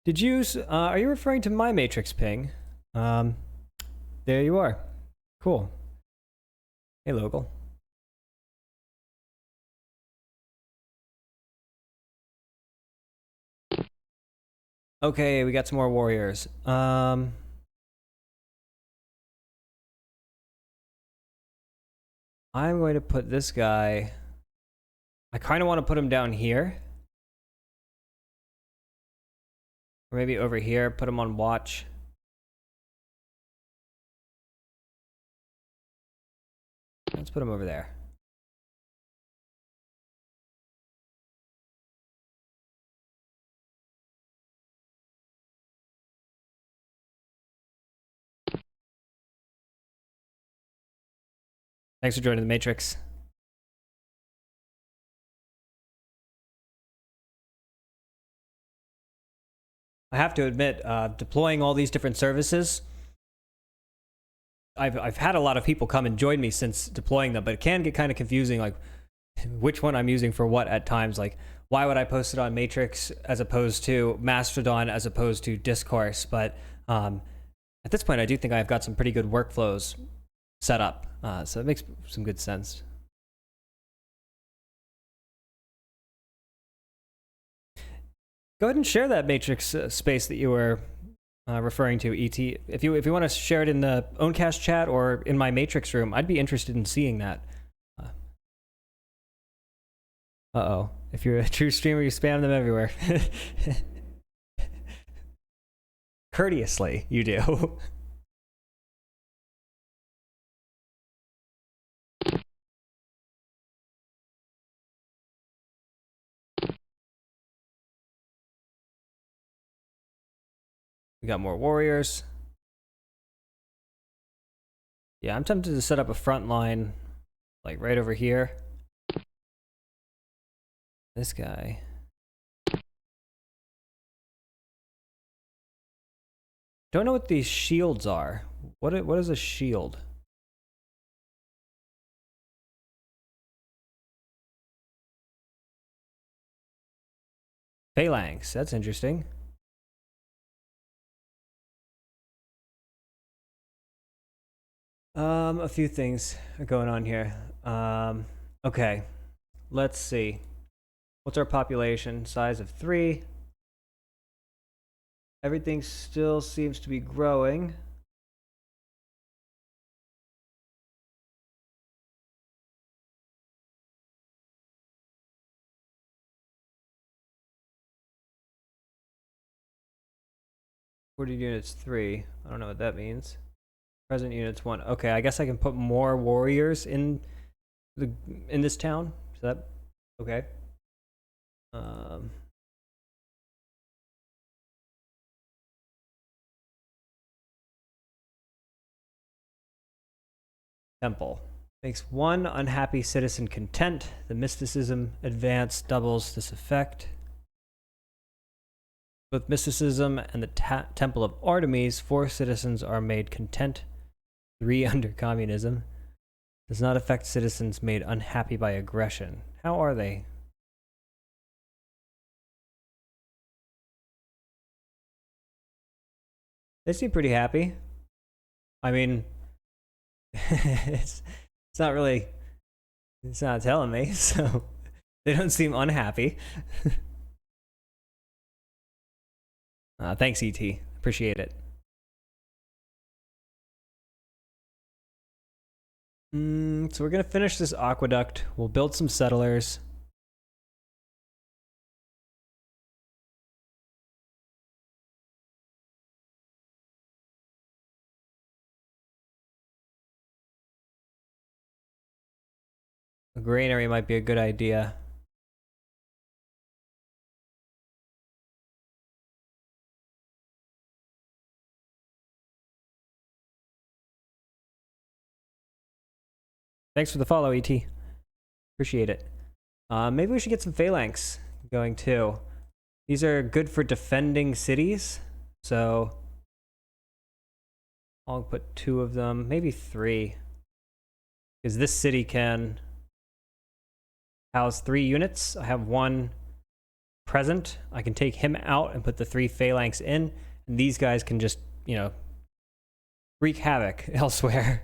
Did you, are you referring to my Matrix ping? There you are. Cool. Hey, local. Okay, we got some more warriors. I'm going to put this guy... I kind of want to put him down here. Or maybe over here, put him on watch. Let's put him over there. Thanks for joining the Matrix. I have to admit, deploying all these different services, I've had a lot of people come and join me since deploying them, but it can get kind of confusing, like which one I'm using for what at times. Like, why would I post it on Matrix as opposed to Mastodon as opposed to Discourse? But at this point, I do think I've got some pretty good workflows set up, so it makes some good sense. Go ahead and share that Matrix space that you were referring to, ET. If you want to share it in the Owncast chat or in my Matrix room, I'd be interested in seeing that. Uh-oh. If you're a true streamer, you spam them everywhere. Courteously, you do. We got more warriors. Yeah, I'm tempted to set up a front line, like right over here. This guy. Don't know what these shields are. What is a shield? Phalanx, that's interesting. A few things are going on here. Okay, let's see. What's our population? Size of 3. Everything still seems to be growing. Units 3. I don't know what that means. Present units 1. Okay, I guess I can put more warriors in this town. Is that okay? Temple. Makes one unhappy citizen content. The mysticism advance doubles this effect. Both mysticism and the Temple of Artemis, 4 citizens are made content. 3 under communism. Does not affect citizens made unhappy by aggression. How are they? They seem pretty happy. I mean, it's not really, it's not telling me, so they don't seem unhappy. Thanks, ET. Appreciate it. So we're gonna finish this aqueduct. We'll build some settlers. A granary might be a good idea. Thanks for the follow, ET. Appreciate it. Maybe we should get some phalanx going too. These are good for defending cities, so I'll put 2 of them, maybe 3. Because this city can house 3 units. I have 1 present. I can take him out and put the 3 phalanx in, and these guys can just, you know, wreak havoc elsewhere.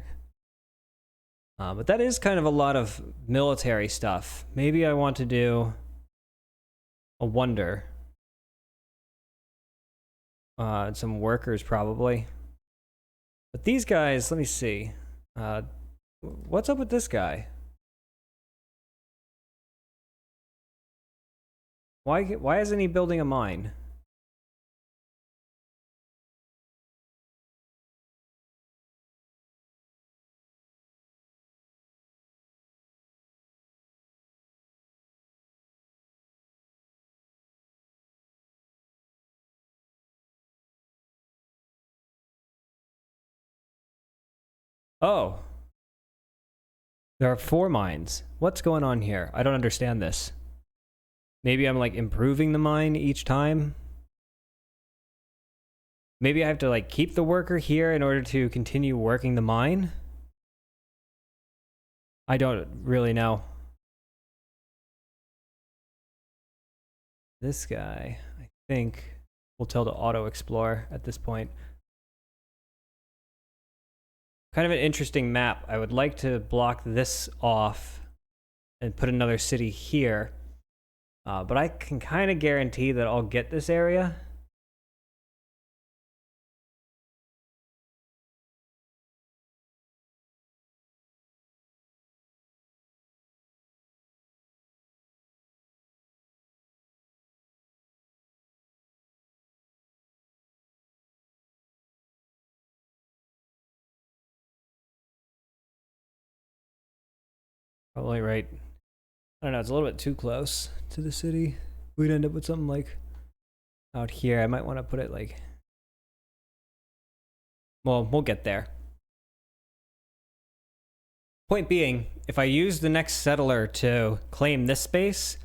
But that is kind of a lot of military stuff. Maybe I want to do a wonder. Some workers probably. But these guys, let me see. What's up with this guy? Why isn't he building a mine? Oh. There are 4 mines. What's going on here? I don't understand this. Maybe I'm like improving the mine each time. Maybe I have to like keep the worker here in order to continue working the mine. I don't really know. This guy, I think we'll tell to auto explore at this point. Kind of an interesting map. I would like to block this off and put another city here. But I can kind of guarantee that I'll get this area. Probably right. I don't know, it's a little bit too close to the city. We'd end up with something like out here. I might want to put it like... Well, we'll get there. Point being, if I use the next settler to claim this space,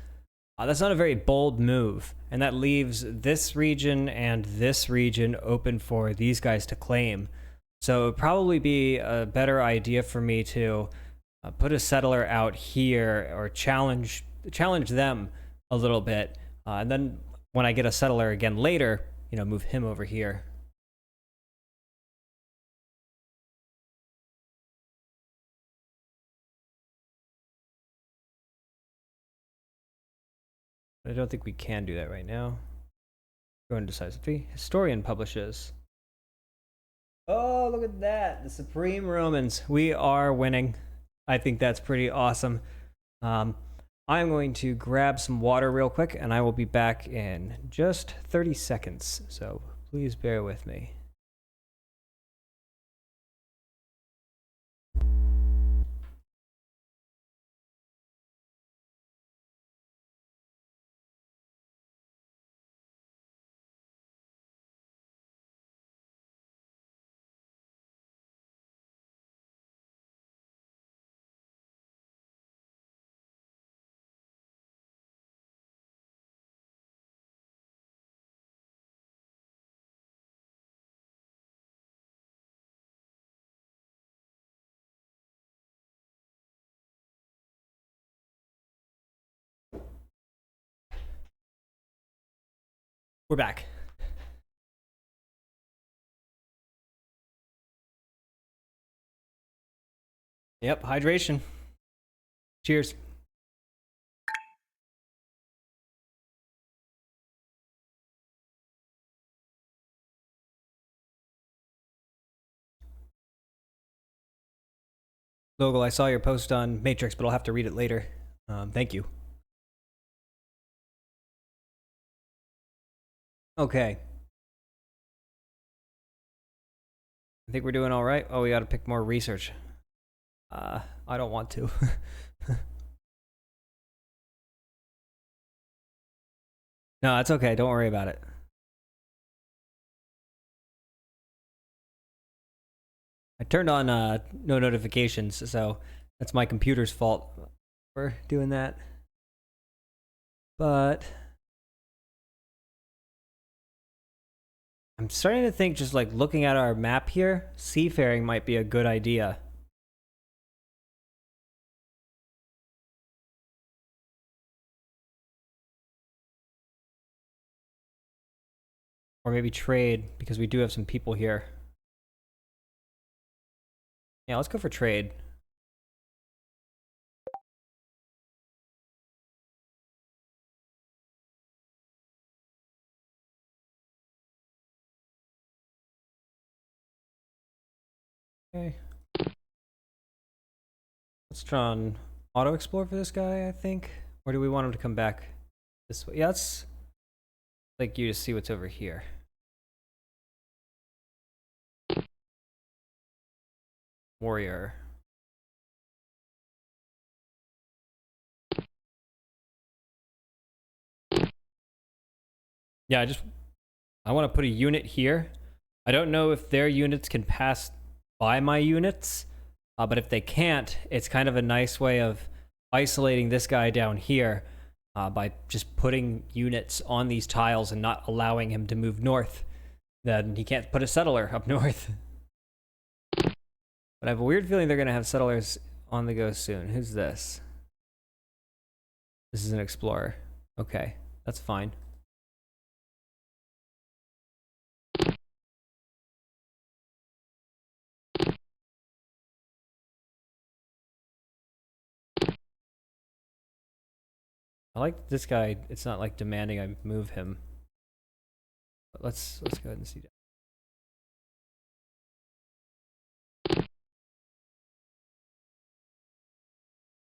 that's not a very bold move. And that leaves this region and this region open for these guys to claim. So it would probably be a better idea for me to put a settler out here or challenge them a little bit. And then when I get a settler again later, you know, move him over here. I don't think we can do that right now. Go into decisive. Historian publishes. Oh, look at that. The Supreme Romans. We are winning. I think that's pretty awesome. I'm going to grab some water real quick, and I will be back in just 30 seconds. So please bear with me. We're back. Yep, hydration. Cheers. Logal, I saw your post on Matrix, but I'll have to read it later. Thank you. Okay. I think we're doing all right. Oh, we got to pick more research. I don't want to. No, it's okay. Don't worry about it. I turned on no notifications, so That's my computer's fault for doing that. But I'm starting to think, just like looking at our map here, seafaring might be a good idea. Or maybe trade, because we do have some people here. Yeah, let's go for trade. Okay. Let's try on auto explore for this guy, I think. Or do we want him to come back this way? Yeah, let's like you to see what's over here. Warrior. Yeah, I want to put a unit here. I don't know if their units can pass by my units, but if they can't, it's kind of a nice way of isolating this guy down here by just putting units on these tiles and not allowing him to move north. Then he can't put a settler up north. But I have a weird feeling they're going to have settlers on the go soon. Who's this? This is an explorer. Okay, that's fine. I like this guy. It's not like demanding I move him. But let's go ahead and see that.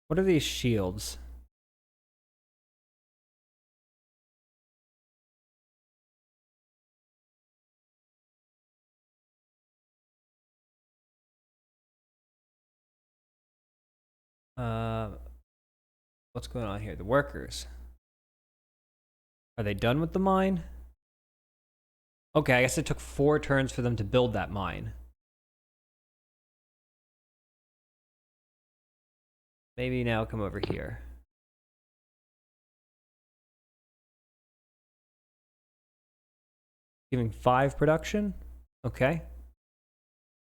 What are these shields? What's going on here? The workers. Are they done with the mine? Okay, I guess it took 4 turns for them to build that mine. Maybe now come over here. Giving 5 production? Okay.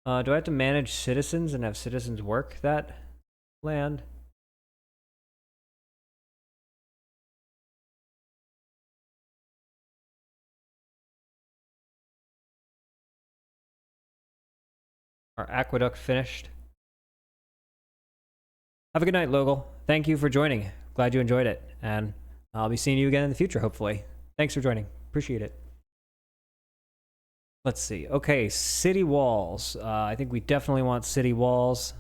Do I have to manage citizens and have citizens work that land? Our aqueduct finished. Have a good night, Logal. Thank you for joining. Glad you enjoyed it. And I'll be seeing you again in the future, hopefully. Thanks for joining. Appreciate it. Let's see. Okay, city walls. I think we definitely want city walls.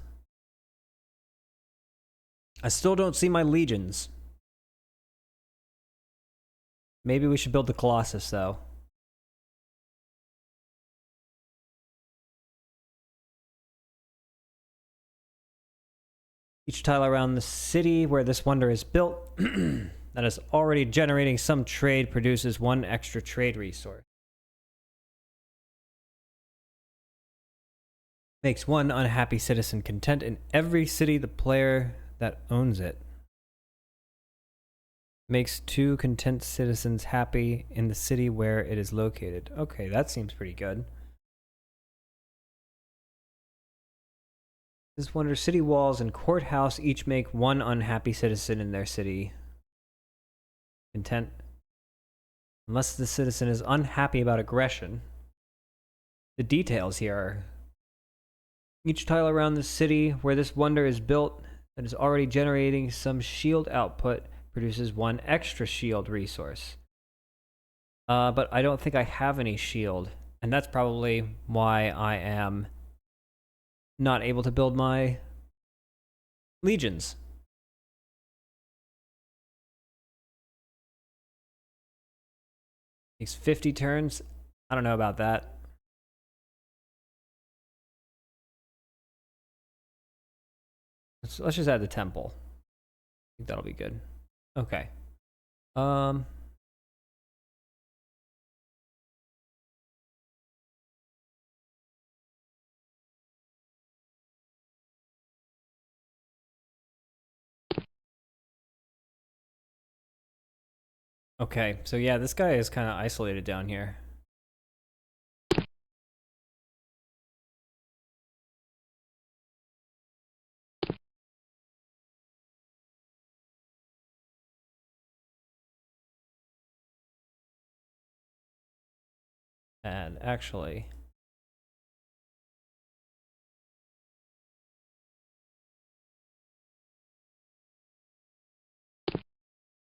I still don't see my legions. Maybe we should build the Colossus, though. Each tile around the city where this wonder is built that is already generating some trade produces 1 extra trade resource. Makes 1 unhappy citizen content in every city the player that owns it. Makes 2 content citizens happy in the city where it is located. Okay, that seems pretty good. This wonder city walls and courthouse each make 1 unhappy citizen in their city content. Unless the citizen is unhappy about aggression. The details here are each tile around the city where this wonder is built that is already generating some shield output produces 1 extra shield resource. But I don't think I have any shield, and that's probably why I am not able to build my legions. Takes 50 turns. I don't know about that. Let's just add the temple. I think that'll be good. Okay. Okay, so yeah, this guy is kind of isolated down here. And actually,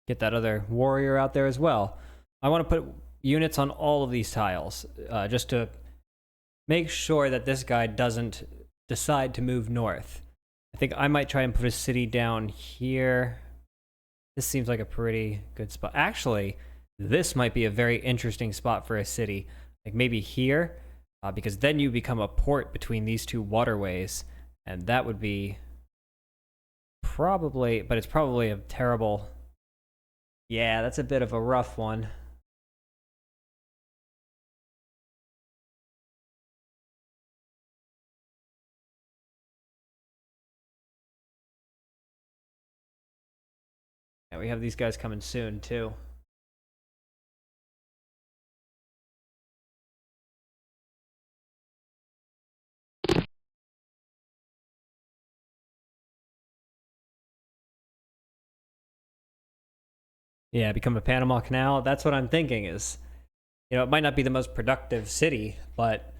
get that other warrior out there as well. I want to put units on all of these tiles, just to make sure that this guy doesn't decide to move north. I think I might try and put a city down here. This seems like a pretty good spot. Actually, this might be a very interesting spot for a city. Like maybe here, because then you become a port between these two waterways, and that would be probably, but it's probably a terrible... Yeah, that's a bit of a rough one. Yeah, we have these guys coming soon, too. Yeah, become a Panama Canal. That's what I'm thinking is, it might not be the most productive city, but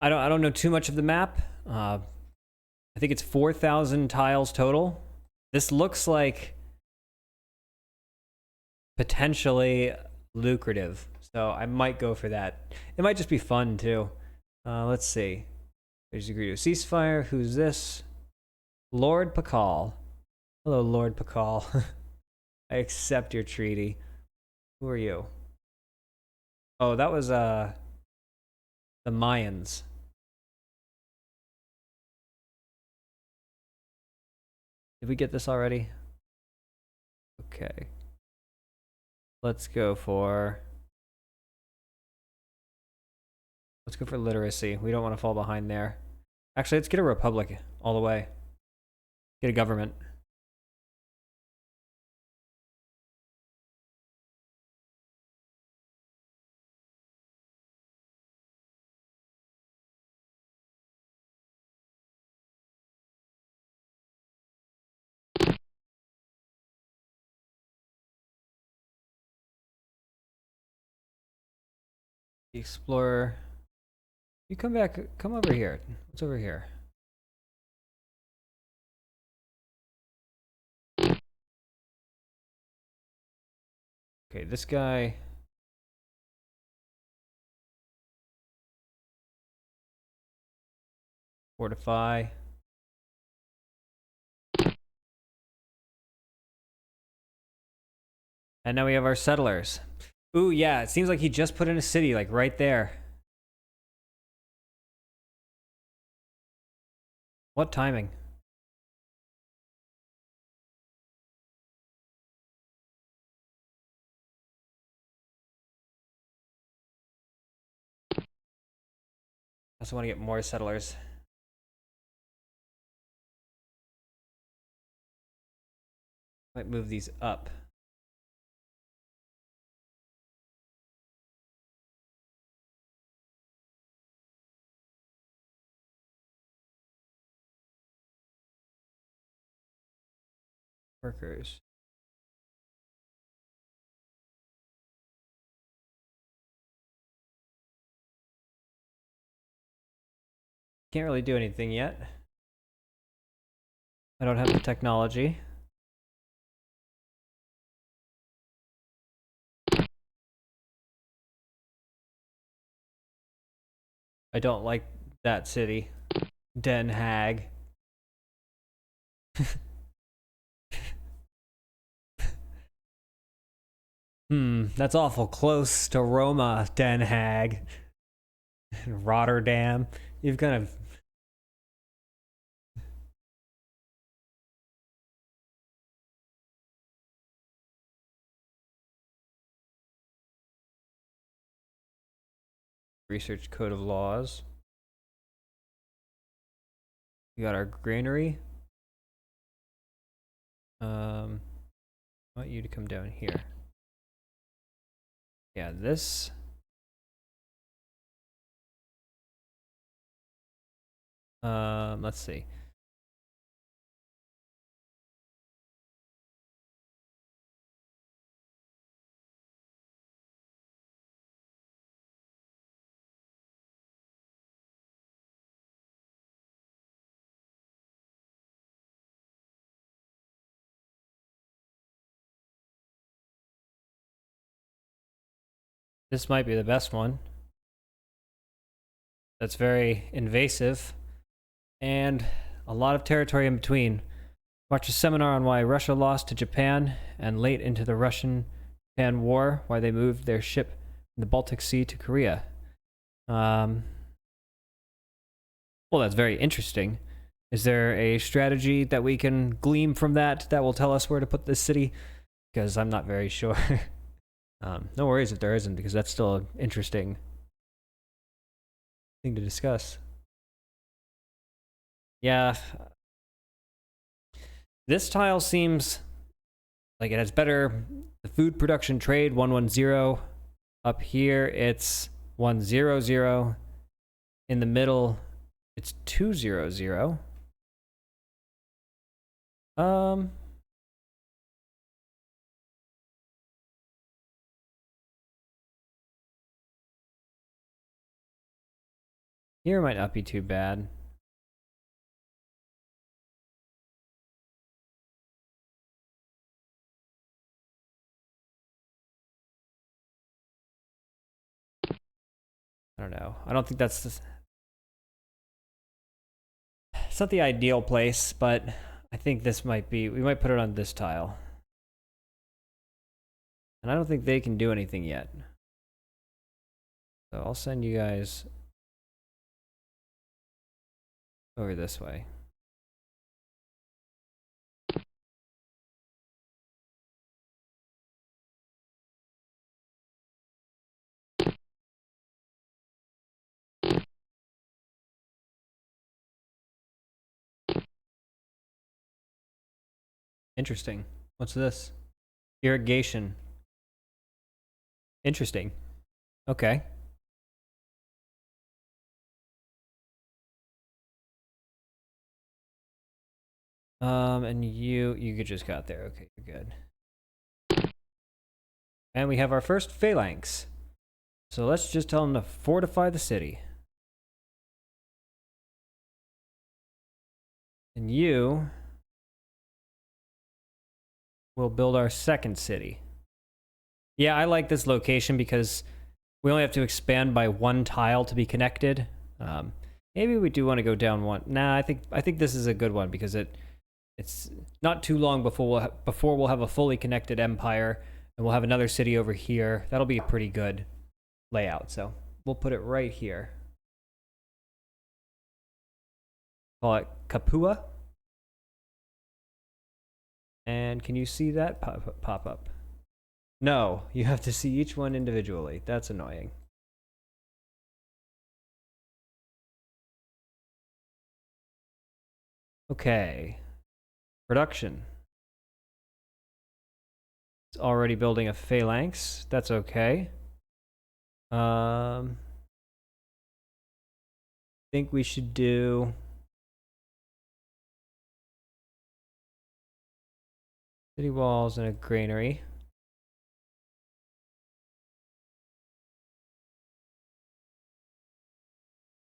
I don't know too much of the map. I think it's 4,000 tiles total. This looks like potentially lucrative, so I might go for that. It might just be fun too. Let's see. There's agree to ceasefire. Who's this? Lord Pakal. Hello, Lord Pakal. I accept your treaty. Who are you? Oh, that was the Mayans. Did we get this already? Okay. Let's go for literacy. We don't want to fall behind there. Actually, let's get a republic all the way. Get a government. The explorer. You come back. Come over here. What's over here? Okay, this guy. Fortify. And now we have our settlers. Ooh, yeah, it seems like he just put in a city, like right there. What timing? I also want to get more settlers. Might move these up. Workers. Can't really do anything yet. I don't have the technology. I don't like that city. Den Haag. That's awful close to Roma, Den Haag. Rotterdam. You've kind of... Research code of laws. We got our granary. I want you to come down here. Yeah, this. Let's see. This might be the best one. That's very invasive, and a lot of territory in between. Watch a seminar on why Russia lost to Japan, and late into the Russian-Japan War, why they moved their ship in the Baltic Sea to Korea. Well, that's very interesting. Is there a strategy that we can glean from that will tell us where to put this city? Because I'm not very sure. No worries if there isn't, because that's still an interesting thing to discuss. Yeah. This tile seems like it has better the food production trade 110. Up here it's 100. In the middle it's 200. Here might not be too bad. I don't know. I don't think that's it's not the ideal place, but I think this might be, we might put it on this tile. And I don't think they can do anything yet. So I'll send you guys over this way. Interesting. What's this? Irrigation. Interesting. Okay. And you just got there. Okay, you're good. And we have our first phalanx. So let's just tell them to fortify the city. And you will build our second city. Yeah, I like this location because we only have to expand by one tile to be connected. Maybe we do want to go down one. Nah, I think this is a good one because it's not too long before we'll have a fully connected empire, and we'll have another city over here. That'll be a pretty good layout. So we'll put it right here. Call it Kapua. And can you see that pop up? No, you have to see each one individually. That's annoying. Okay. Production. It's already building a phalanx. That's okay. Think we should do city walls and a granary.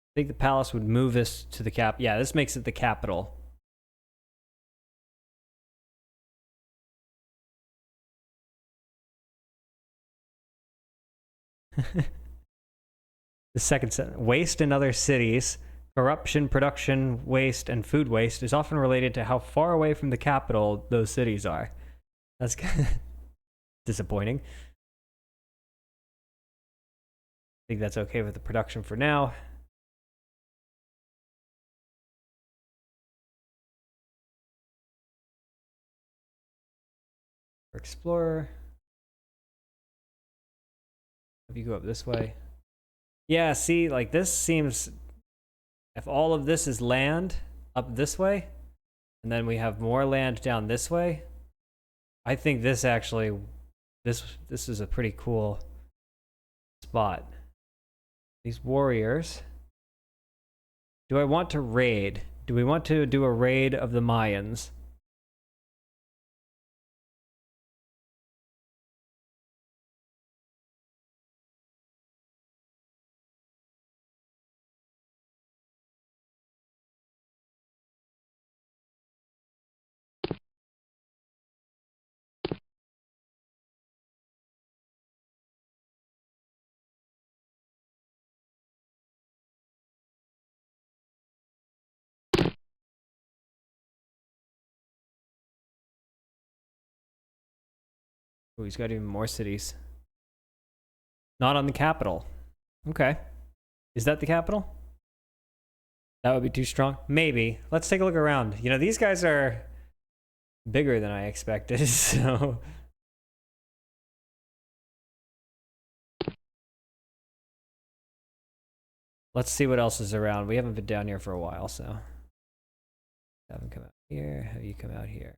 I think the palace would move this to the cap. Yeah, this makes it the capital. The second sentence. Waste in other cities, corruption, production, waste, and food waste is often related to how far away from the capital those cities are. That's disappointing. I think that's okay with the production for now. For Explorer. If you go up this way. Yeah, see, like this seems, if all of this is land up this way, and then we have more land down this way, I think this actually, this is a pretty cool spot. These warriors. Do I want to raid? Do we want to do a raid of the Mayans? Oh, he's got even more cities. Not on the capital. Okay. Is that the capital? That would be too strong? Maybe. Let's take a look around. You know, these guys are bigger than I expected, so... Let's see what else is around. We haven't been down here for a while, so... Have him come out here. Have you come out here.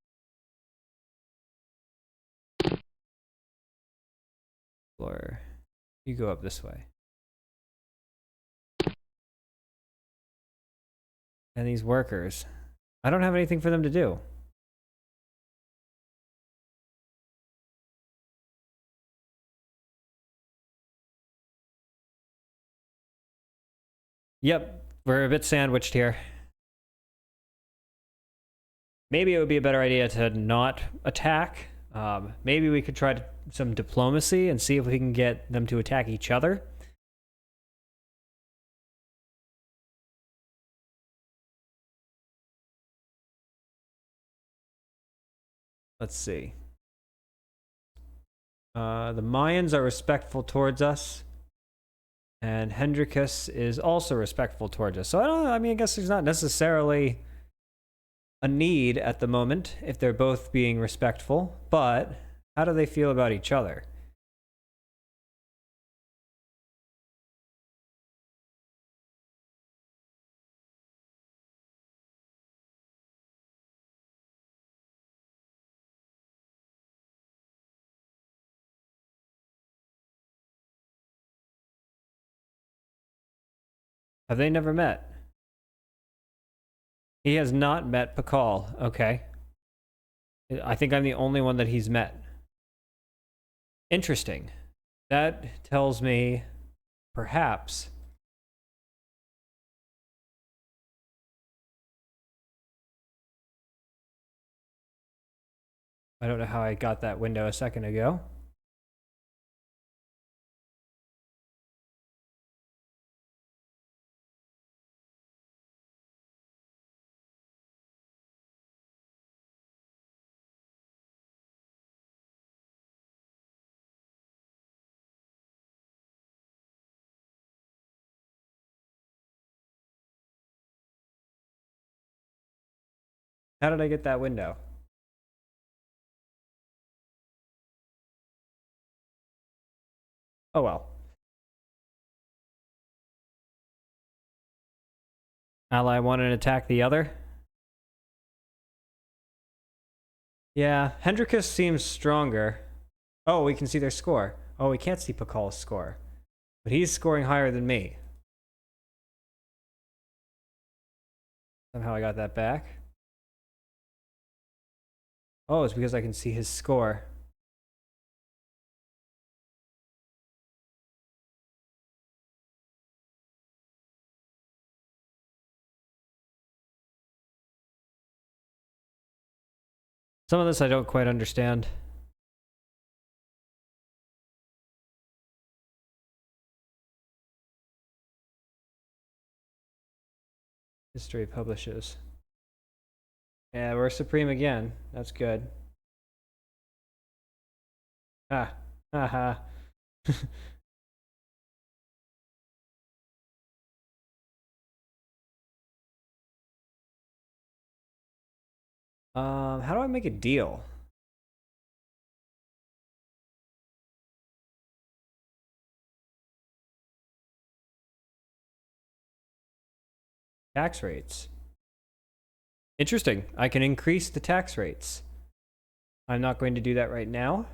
Or you go up this way. And these workers. I don't have anything for them to do. Yep, we're a bit sandwiched here. Maybe it would be a better idea to not attack. Maybe we could try some diplomacy and see if we can get them to attack each other. Let's see. The Mayans are respectful towards us. And Hendrikus is also respectful towards us. So I mean, I guess there's not necessarily a need at the moment if they're both being respectful, but how do they feel about each other? Have they never met? He has not met Pakal. Okay. I think I'm the only one that he's met. Interesting. That tells me, perhaps, I don't know how I got that window a second ago. How did I get that window? Oh well. Ally one and attack the other? Yeah, Hendrikus seems stronger. Oh, we can see their score. Oh, we can't see Pakal's score. But he's scoring higher than me. Somehow I got that back. Oh, it's because I can see his score. Some of this I don't quite understand. History publishes. Yeah, we're supreme again. That's good. Ah. Haha. How do I make a deal? Tax rates. Interesting. I can increase the tax rates. I'm not going to do that right now.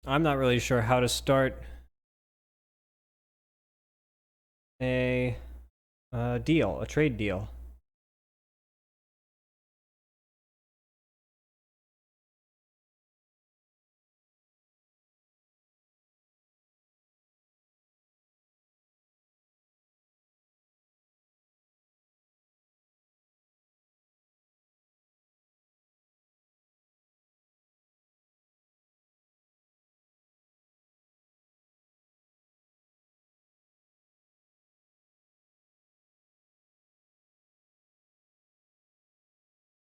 I'm not really sure how to start a, deal, a trade deal.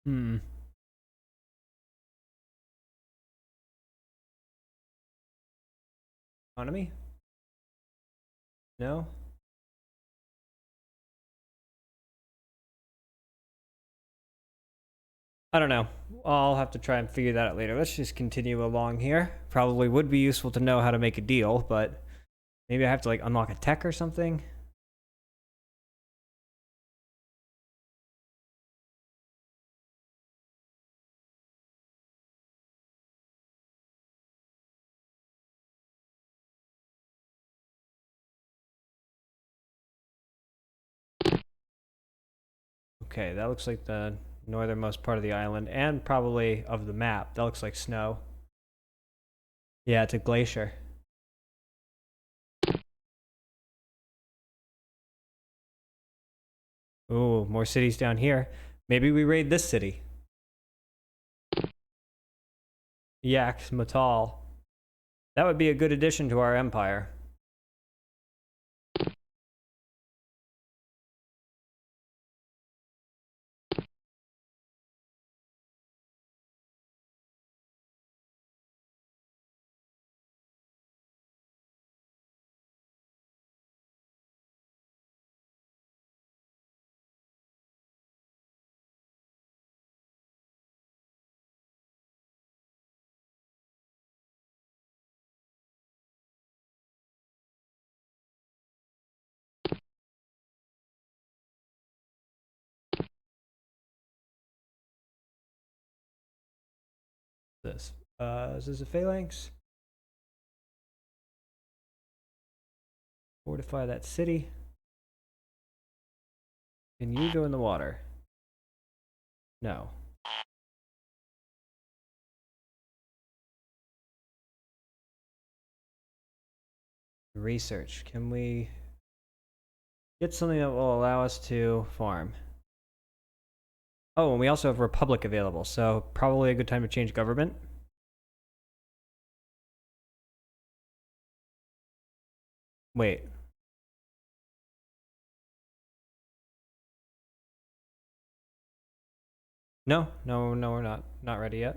Hmm. Economy? No? I don't know. I'll have to try and figure that out later. Let's just continue along here. Probably would be useful to know how to make a deal, but maybe I have to like unlock a tech or something. Okay, that looks like the northernmost part of the island and probably of the map. That looks like snow. Yeah, it's a glacier. Ooh, more cities down here. Maybe we raid this city. Yaks Matal. That would be a good addition to our empire. This. Is this a phalanx? Fortify that city. Can you go in the water? No. Research. Can we get something that will allow us to farm? Oh, and we also have Republic available, so probably a good time to change government. Wait. No, no, no, we're not. Not ready yet.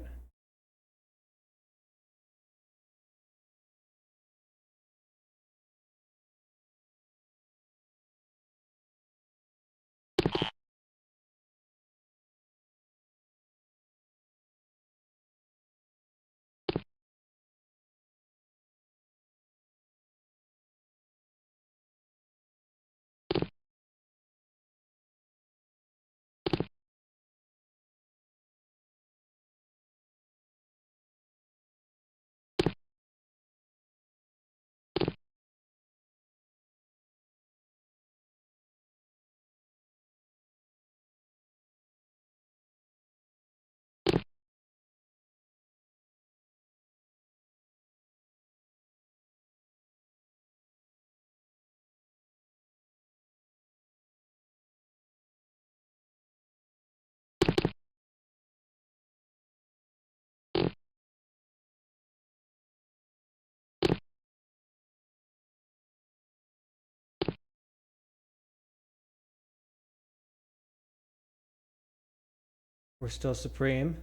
We're still supreme.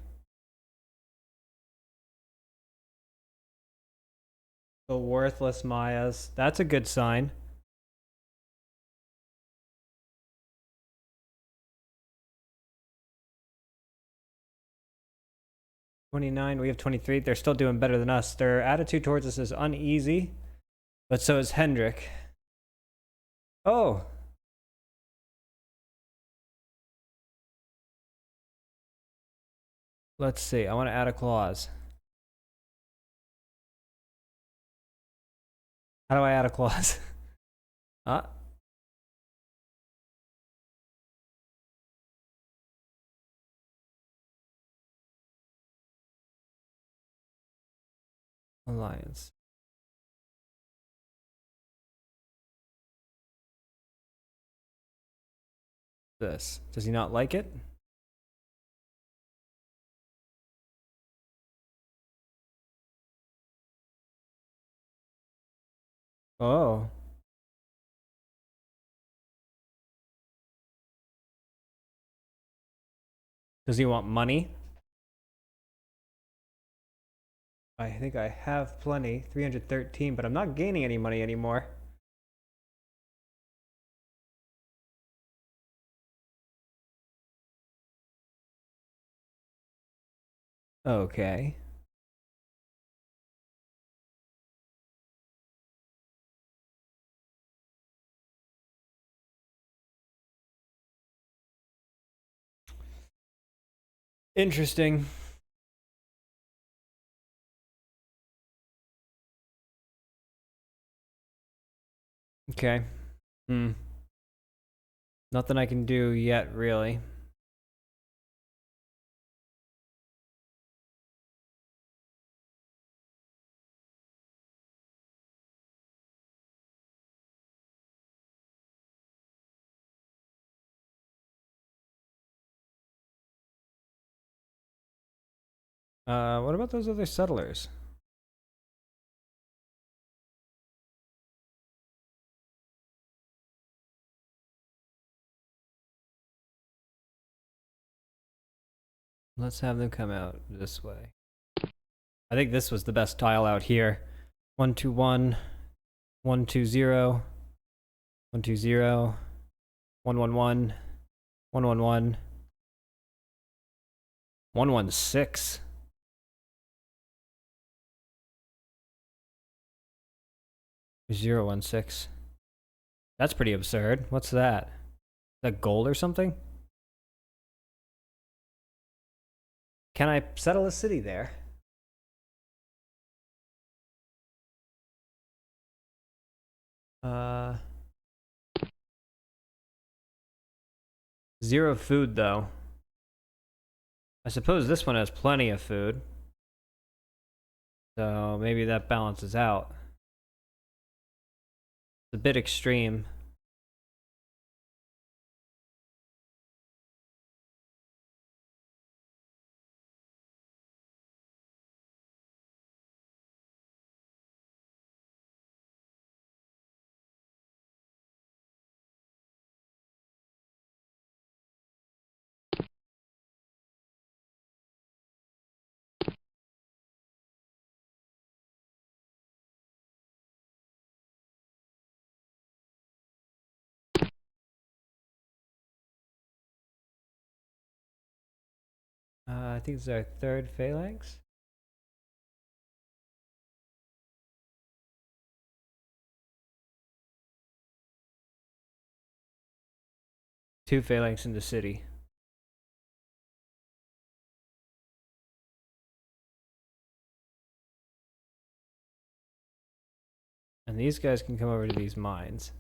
The worthless Mayas. That's a good sign. 29, we have 23. They're still doing better than us. Their attitude towards us is uneasy, but so is Hendrik. Oh, let's see. I want to add a clause. How do I add a clause? Ah, alliance. This. Does he not like it? Oh. Does he want money? I think I have plenty. 313, but I'm not gaining any money anymore. Okay. Interesting. Okay. Hmm. Nothing I can do yet, really. What about those other settlers? Let's have them come out this way. I think this was the best tile out here. 121, 120, 120, 111, 111, 116. 016. That's pretty absurd. What's that? Is that gold or something? Can I settle a city there? Uh, Zero food though. I suppose this one has plenty of food. So maybe that balances out. It's a bit extreme. I think this is our third phalanx. Two phalanx in the city. And these guys can come over to these mines.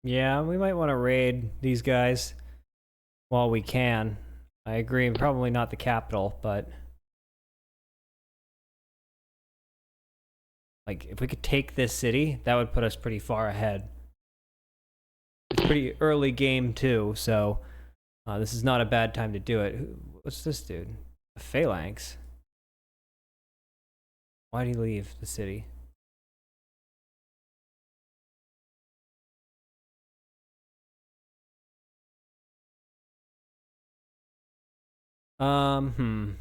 Yeah, we might want to raid these guys while we can. I agree, probably not the capital, but like if we could take this city, that would put us pretty far ahead. It's pretty early game too, so this is not a bad time to do it. What's this dude? A phalanx? Why'd he leave the city? Hmm.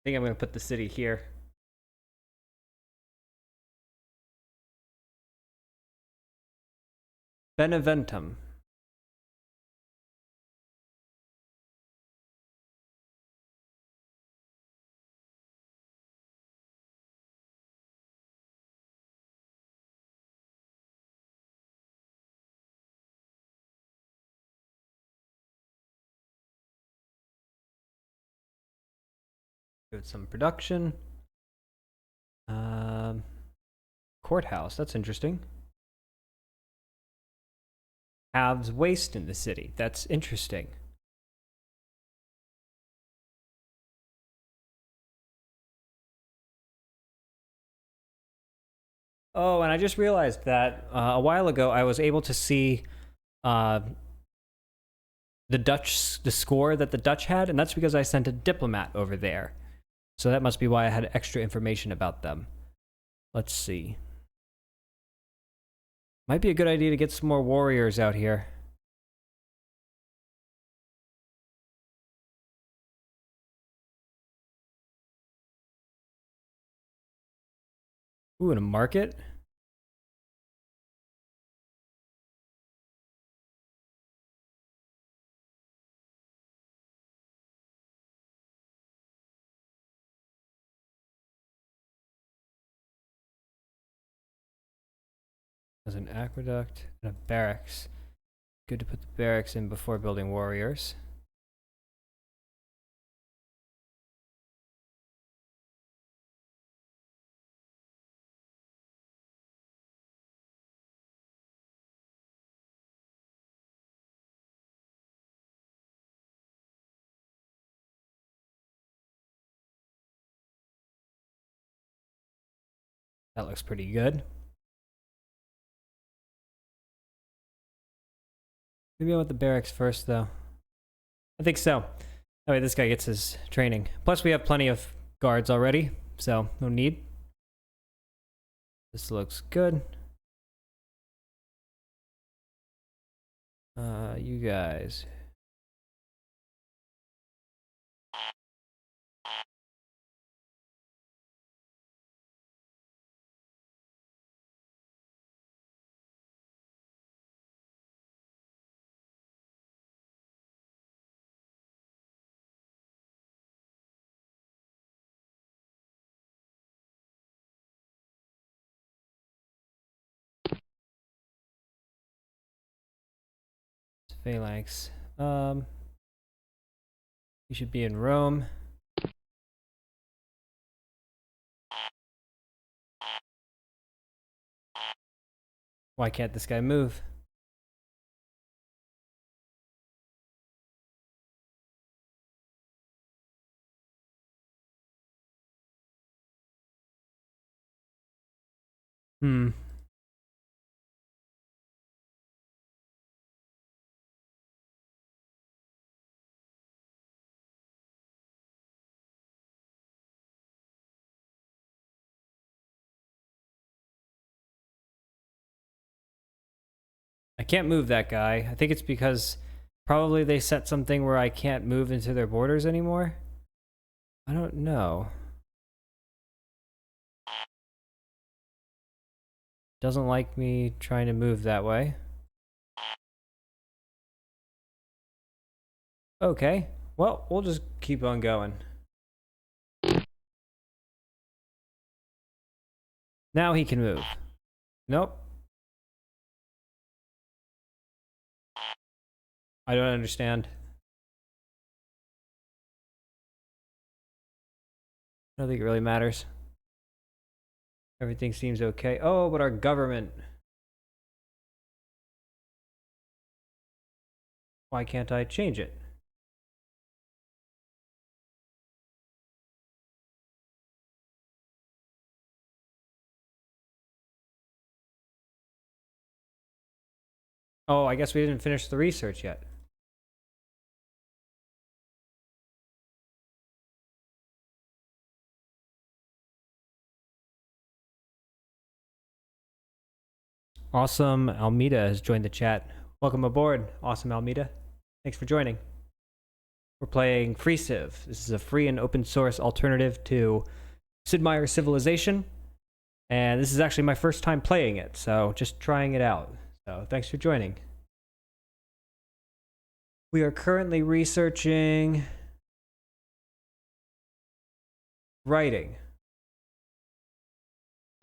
think I'm going to put the city here. Beneventum. Give it some production. Courthouse, that's interesting. Halves waste in the city, that's interesting. Oh, and I just realized that a while ago I was able to see the score that the Dutch had, and that's because I sent a diplomat over there. So that must be why I had extra information about them. Let's see. Might be a good idea to get some more warriors out here. Ooh, in a market? There's an aqueduct and a barracks. Good to put the barracks in before building warriors. That looks pretty good. Maybe I want the barracks first, though. I think so. That way this guy gets his training. Plus, we have plenty of guards already, so no need. This looks good. You guys. Phalanx. You should be in Rome. Why can't this guy move? Hmm. I can't move that guy. I think it's because probably they set something where I can't move into their borders anymore. I don't know. Doesn't like me trying to move that way. Okay. Well, we'll just keep on going. Now he can move. Nope. I don't understand. I don't think it really matters. Everything seems okay. Oh, but our government. Why can't I change it? Oh, I guess we didn't finish the research yet. Awesome Almeida has joined the chat. Welcome aboard, Awesome Almeida. Thanks for joining. We're playing FreeCiv. This is a free and open source alternative to Sid Meier's Civilization. And this is actually my first time playing it, so just trying it out. So thanks for joining. We are currently researching writing.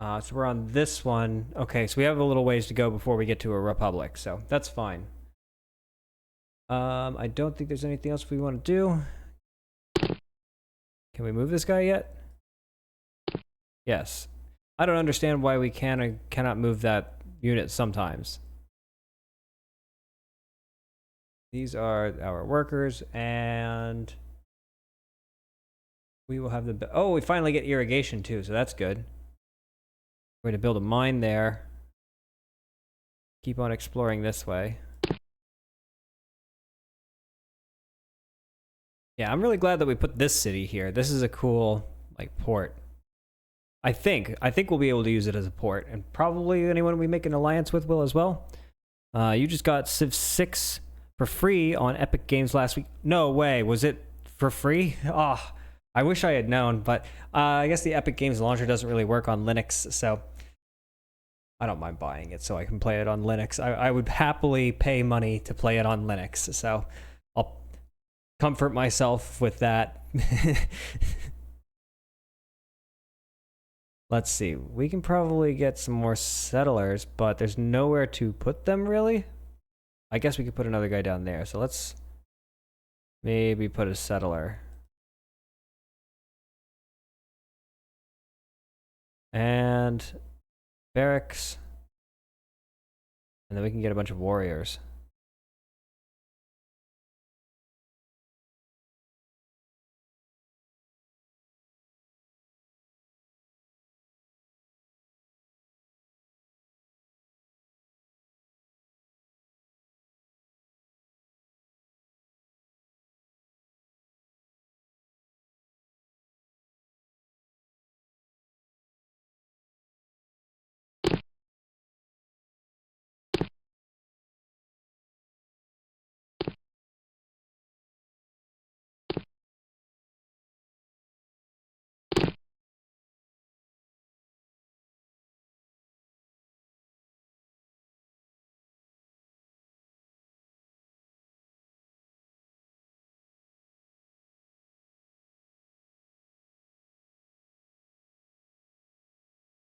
So we're on this one. Okay, so we have a little ways to go before we get to a republic, so that's fine. I don't think there's anything else we want to do. Can we move this guy yet? Yes. I don't understand why we can or cannot move that unit sometimes. These are our workers, and we will have the... Oh, we finally get irrigation too, so that's good. We're going to build a mine there. Keep on exploring this way. Yeah, I'm really glad that we put this city here. This is a cool, like, port. I think we'll be able to use it as a port, and probably anyone we make an alliance with will as well. You just got Civ 6 for free on Epic Games last week. No way, was it for free? Oh, I wish I had known, but I guess the Epic Games launcher doesn't really work on Linux, so I don't mind buying it so I can play it on Linux. I would happily pay money to play it on Linux, so I'll comfort myself with that. Let's see, we can probably get some more settlers, but there's nowhere to put them, really? I guess we could put another guy down there, so let's maybe put a settler. And barracks. And then we can get a bunch of warriors.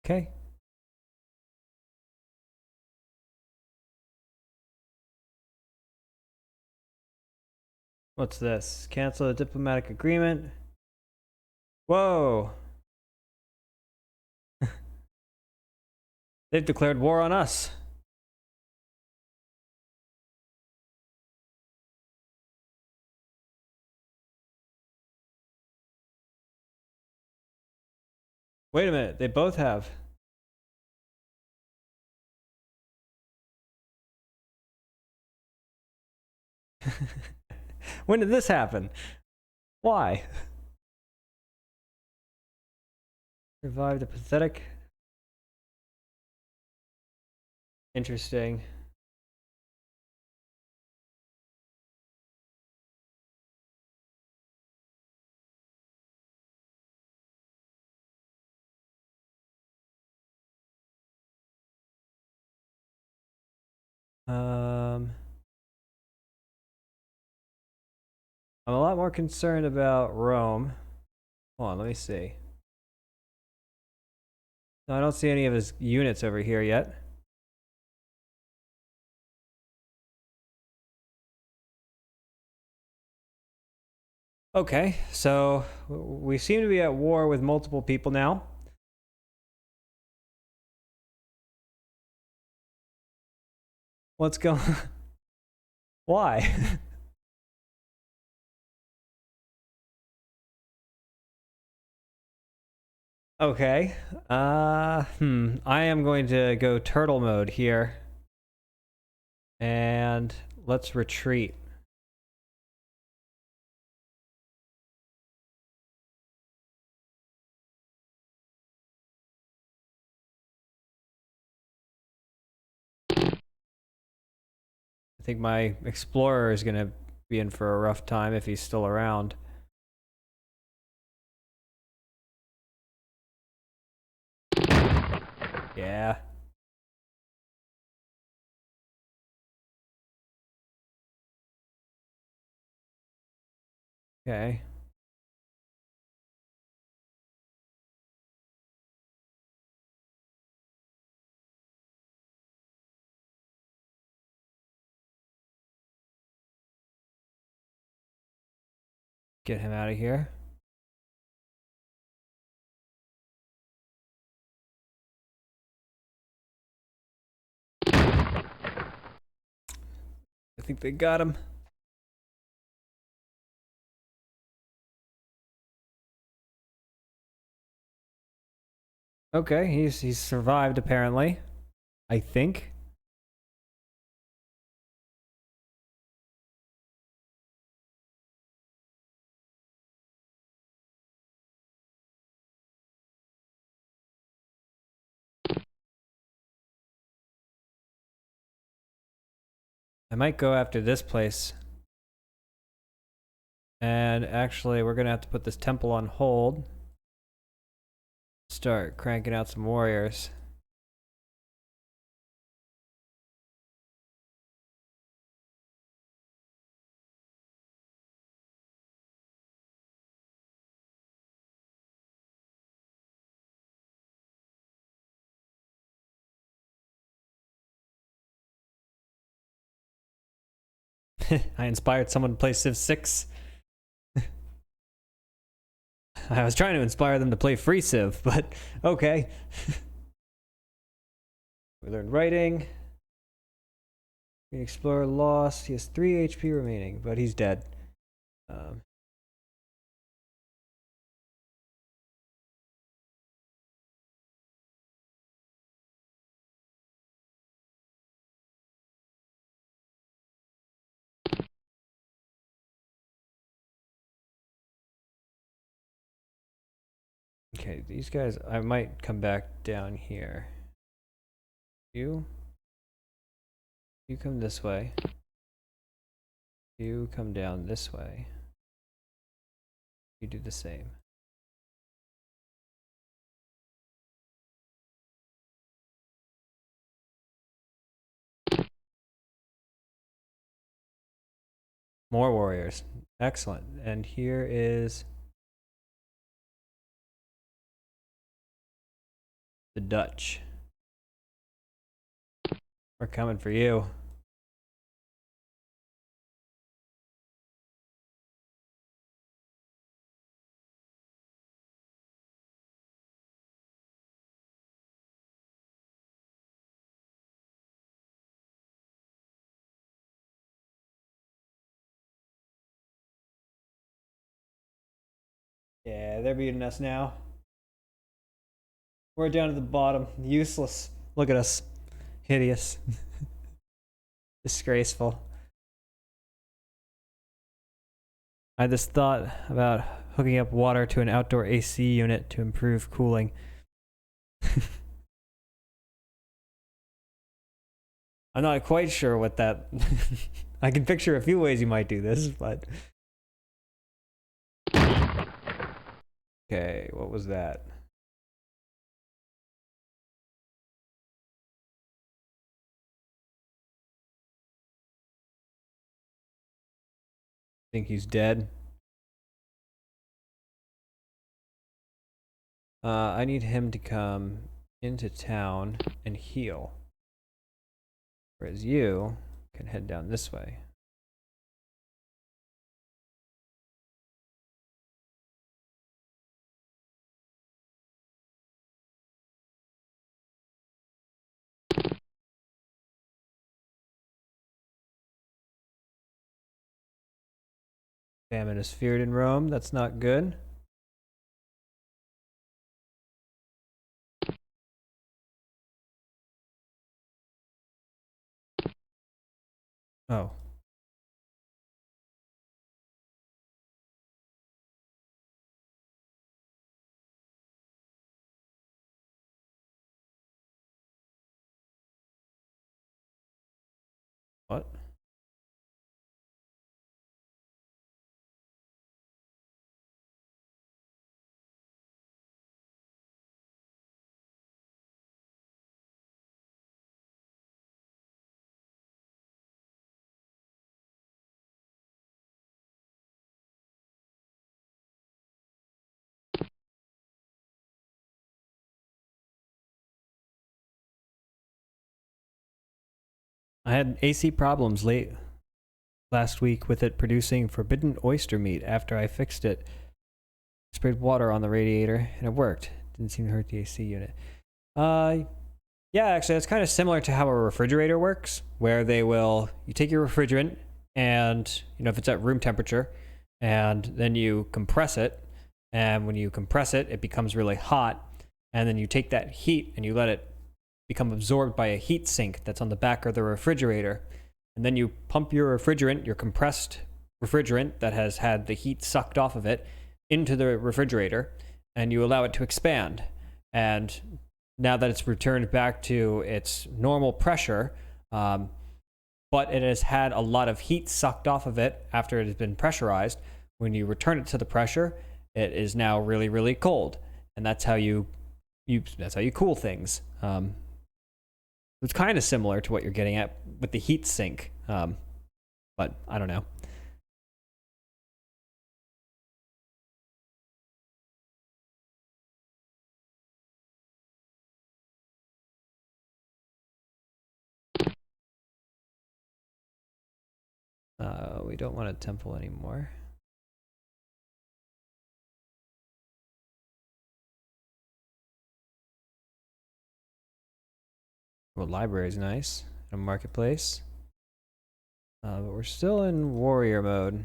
Okay. What's this? Cancel a diplomatic agreement. Whoa. They've declared war on us. Wait a minute, they both have. When did this happen? Why? Revived a pathetic. Interesting. I'm a lot more concerned about Rome. Hold on, let me see. No, I don't see any of his units over here yet. Okay, so we seem to be at war with multiple people now. What's going on? Why? Okay. I am going to go turtle mode here. And let's retreat. I think my explorer is gonna Be in for a rough time if he's still around. Yeah. Okay. Get him out of here. I think they got him. Okay, he's survived apparently. I think. I might go after this place. And actually, we're gonna have to put this temple on hold. Start cranking out some warriors. I inspired someone to play Civ 6. I was trying to inspire them to play FreeCiv, but okay. We learned writing. The explorer lost. He has 3 HP remaining, but he's dead. Okay, these guys, I might come back down here. You come this way. You come down this way. You do the same. More warriors. Excellent. And here is the Dutch. We're coming for you. Yeah, they're beating us now. We're down to the bottom. Useless. Look at us. Hideous. Disgraceful. I had this thought about hooking up water to an outdoor AC unit to improve cooling. I'm not quite sure what that... I can picture a few ways you might do this, but... Okay, what was that? Think he's dead? I need him to come into town and heal. Whereas you can head down this way. Famine is feared in Rome. That's not good. Oh. What? I had AC problems late last week with it producing forbidden oyster meat after I fixed it. Sprayed water on the radiator and it worked. Didn't seem to hurt the AC unit. Yeah, actually, it's kind of similar to how a refrigerator works, where you take your refrigerant and, if it's at room temperature, and then you compress it. And when you compress it, it becomes really hot. And then you take that heat and you let it become absorbed by a heat sink that's on the back of the refrigerator. And then you pump your refrigerant, your compressed refrigerant that has had the heat sucked off of it, into the refrigerator, and you allow it to expand. And now that it's returned back to its normal pressure, but it has had a lot of heat sucked off of it after it has been pressurized, when you return it to the pressure, it is now really, really cold. And that's how you cool things. It's kind of similar to what you're getting at with the heat sink, but I don't know. We don't want a temple anymore. Well, library is nice. A marketplace. But we're still in warrior mode.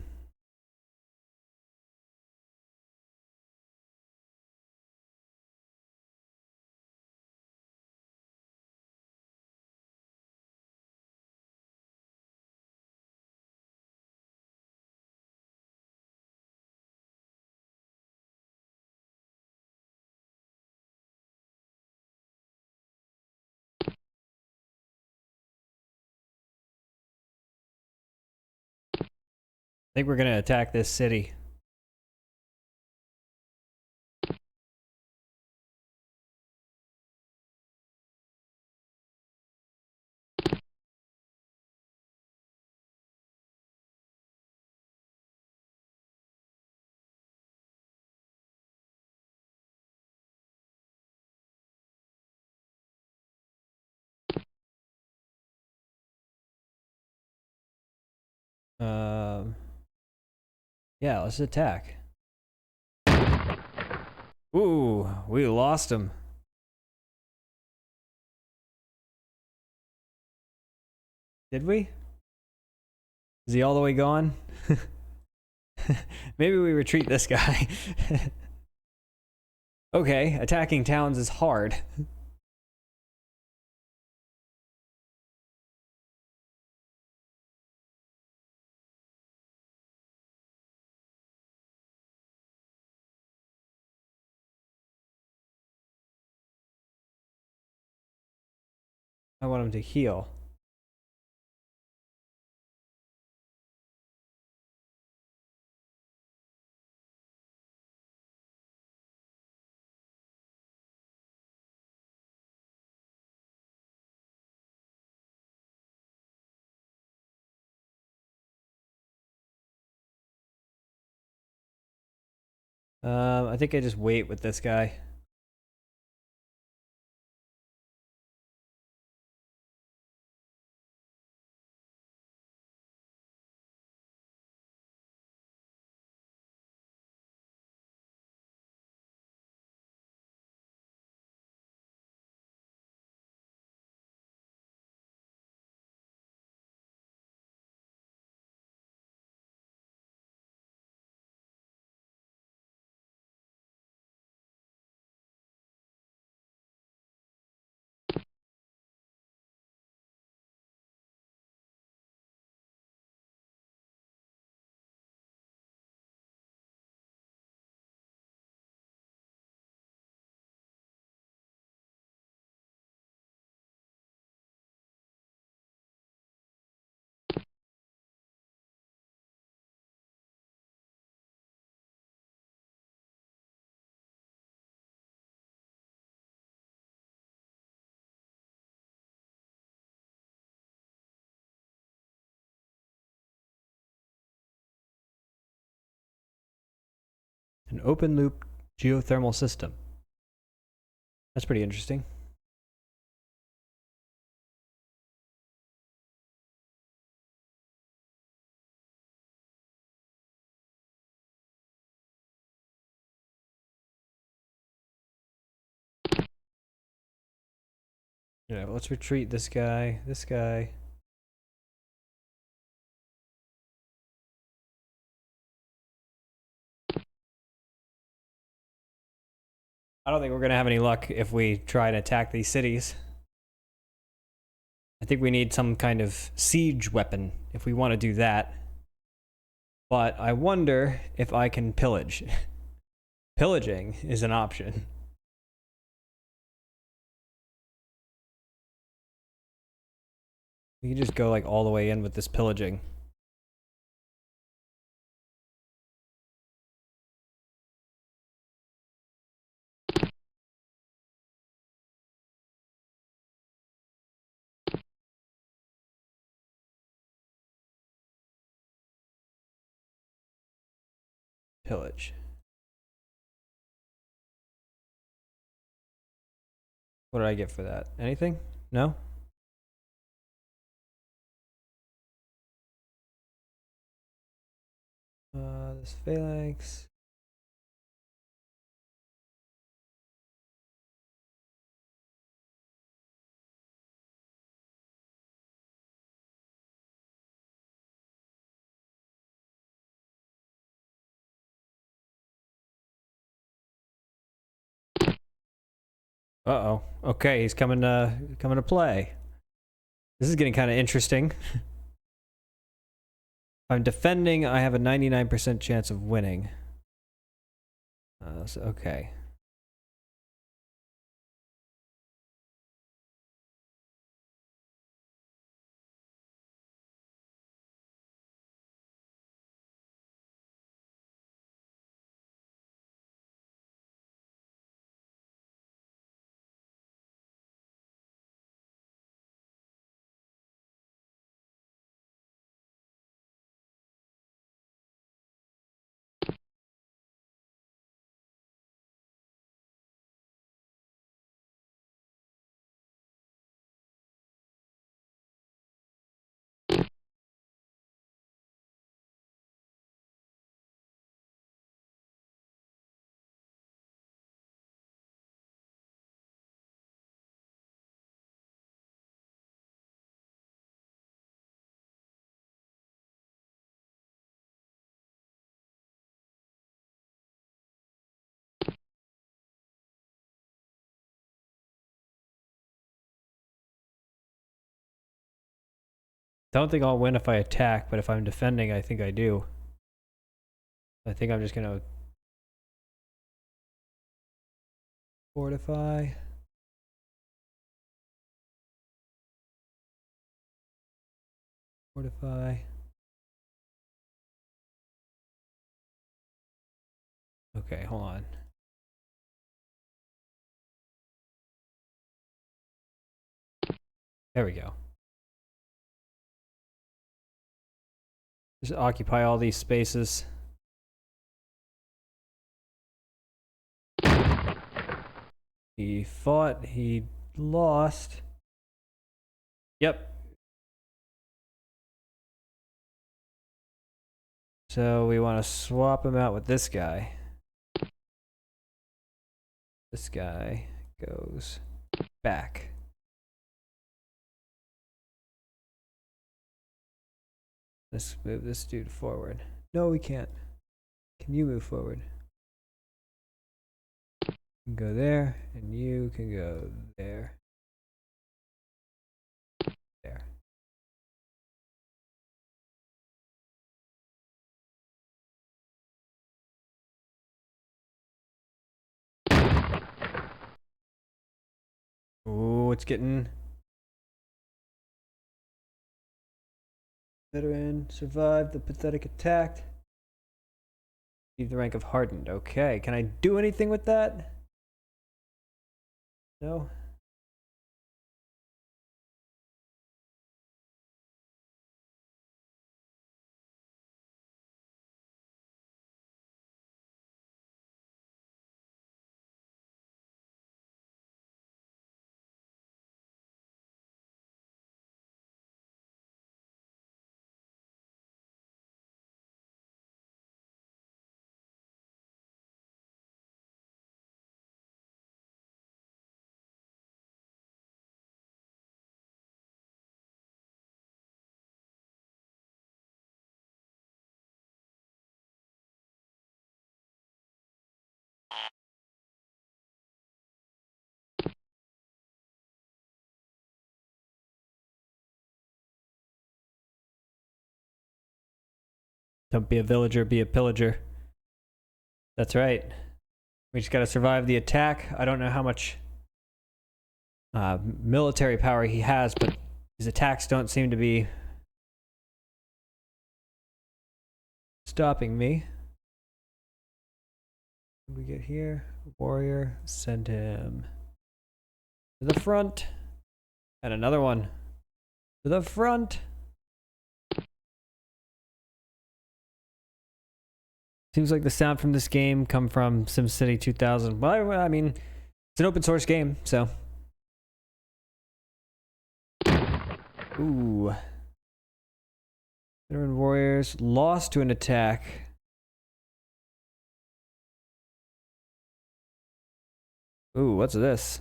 I think we're gonna attack this city. Yeah, let's attack. Ooh, we lost him. Did we? Is he all the way gone? Maybe we retreat this guy. Okay, attacking towns is hard. I want him to heal. I think I just wait with this guy. An open loop geothermal system. That's pretty interesting. Yeah, let's retreat this guy. This guy. I don't think we're gonna have any luck if we try to attack these cities. I think we need some kind of siege weapon if we want to do that. But I wonder if I can pillage. Pillaging is an option. We can just go like all the way in with this pillaging. Pillage. What did I get for that? Anything? No? This phalanx. Uh-oh. Okay, he's coming to play. This is getting kind of interesting. If I'm defending, I have a 99% chance of winning. Okay. Don't think I'll win if I attack, but if I'm defending, I think I do. I think I'm just gonna fortify. Fortify. Okay, hold on. There we go. Just occupy all these spaces. He fought, he lost. Yep. So we want to swap him out with this guy. This guy goes back. Let's move this dude forward. No, we can't. Can you move forward? You can go there, and you can go there. There. Ooh, it's getting... Veteran survived the pathetic attack. Achieved the rank of hardened. Okay, can I do anything with that? No? Don't be a villager, be a pillager. That's right. We just gotta survive the attack. I don't know how much military power he has, but his attacks don't seem to be stopping me. What do we get here? Warrior, send him to the front. And another one to the front. Seems like the sound from this game come from SimCity 2000. Well, I mean, it's an open source game, so. Ooh. Veteran warriors lost to an attack. Ooh, what's this?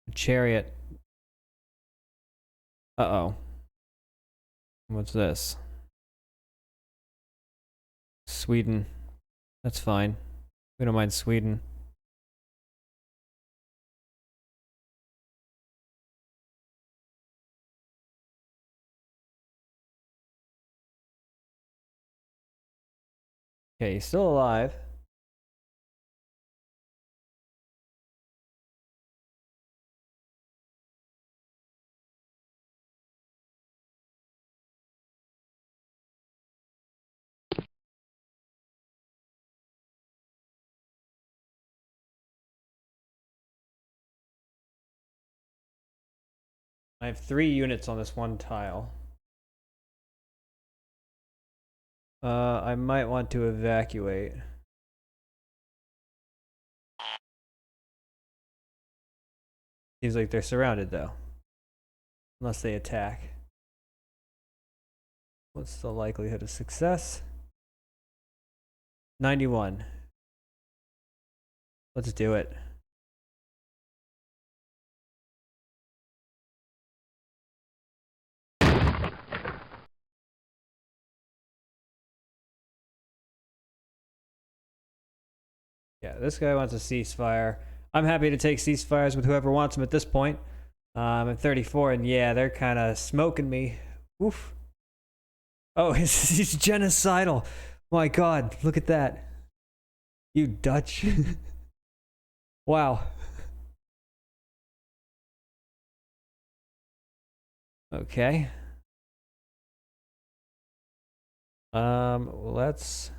A chariot. Uh-oh. What's this? Sweden. That's fine. We don't mind Sweden. Okay, he's still alive. I have 3 units on this one tile. I might want to evacuate. Seems like they're surrounded though. Unless they attack. What's the likelihood of success? 91. Let's do it. Yeah, this guy wants a ceasefire. I'm happy to take ceasefires with whoever wants them at this point. I'm at 34, and yeah, they're kind of smoking me. Oof. Oh, he's genocidal. My God, look at that. You Dutch. Wow. Okay. Let's...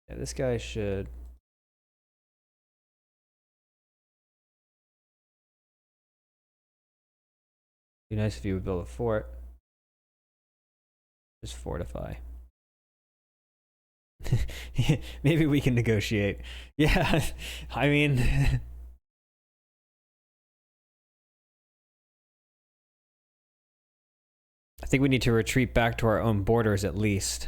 Yeah, this guy should... Be nice if you would build a fort. Just fortify. Maybe we can negotiate. Yeah, I mean... I think we need to retreat back to our own borders at least.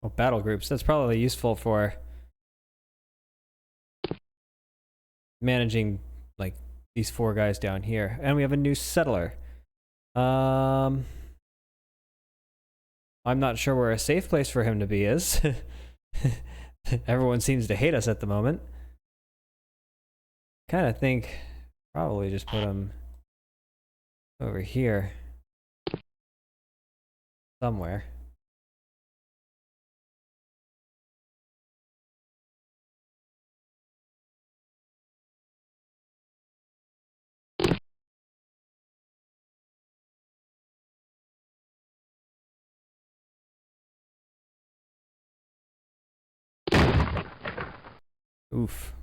Well, battle groups. That's probably useful for managing, like, these 4 guys down here. And we have a new settler. I I'm not sure where a safe place for him to be is. Everyone seems to hate us at the moment. Kind of think probably just put him over here somewhere. Oof.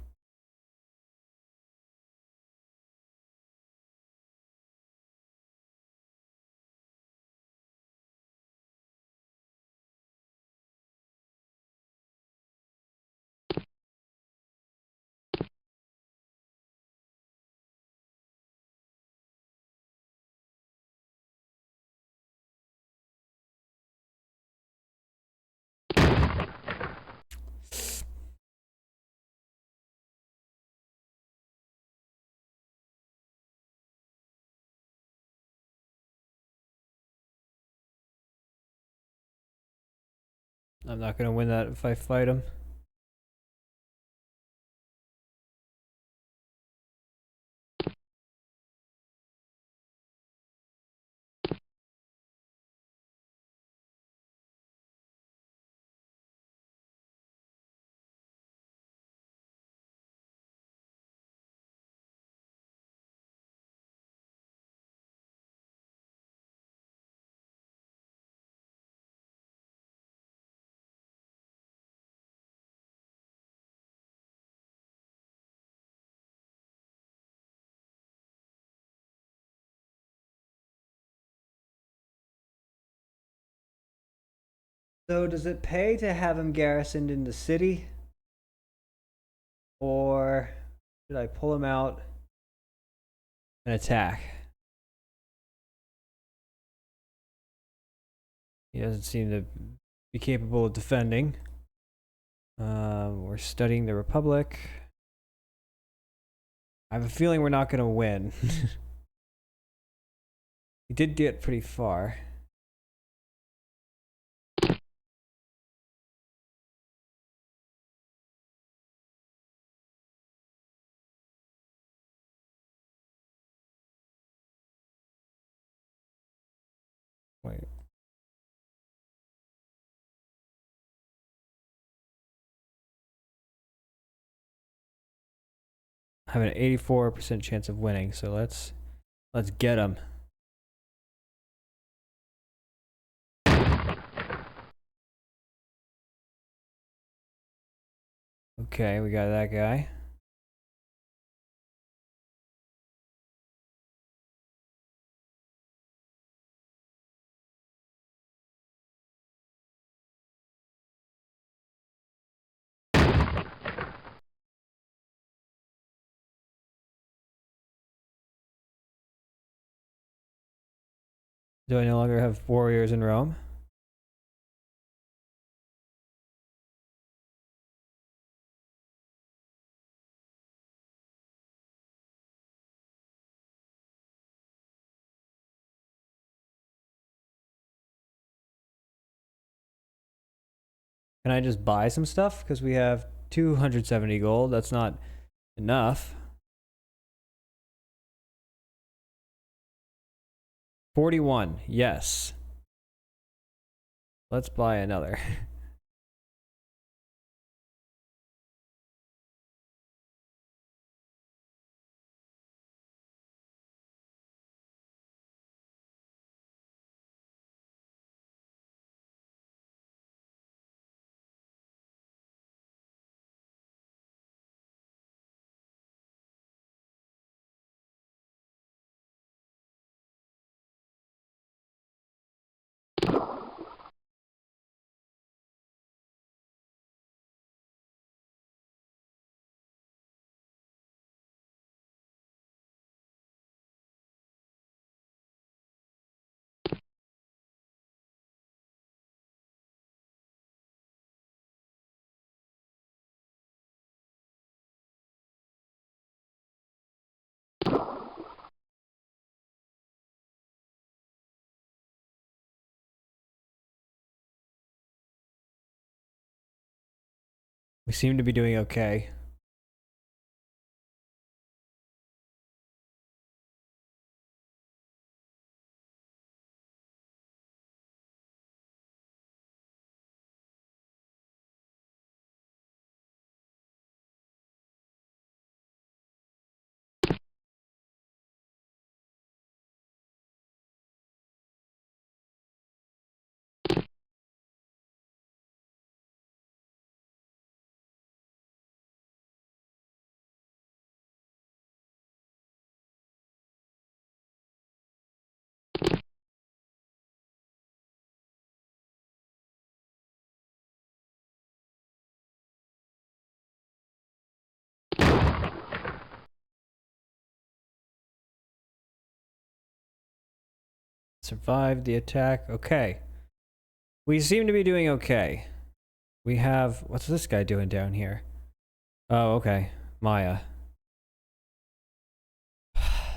I'm not gonna win that if I fight him. So does it pay to have him garrisoned in the city? Or should I pull him out and attack? He doesn't seem to be capable of defending. We're studying the Republic. I have a feeling we're not gonna win. He did get pretty far. Wait. I have an 84% chance of winning, so let's get him. Okay, we got that guy. Do I no longer have warriors in Rome? Can I just buy some stuff? Because we have 270 gold. That's not enough. 41. Yes. Let's buy another. We seem to be doing okay. Survived the attack. Okay. We seem to be doing okay. We have... What's this guy doing down here? Oh, okay. Maya.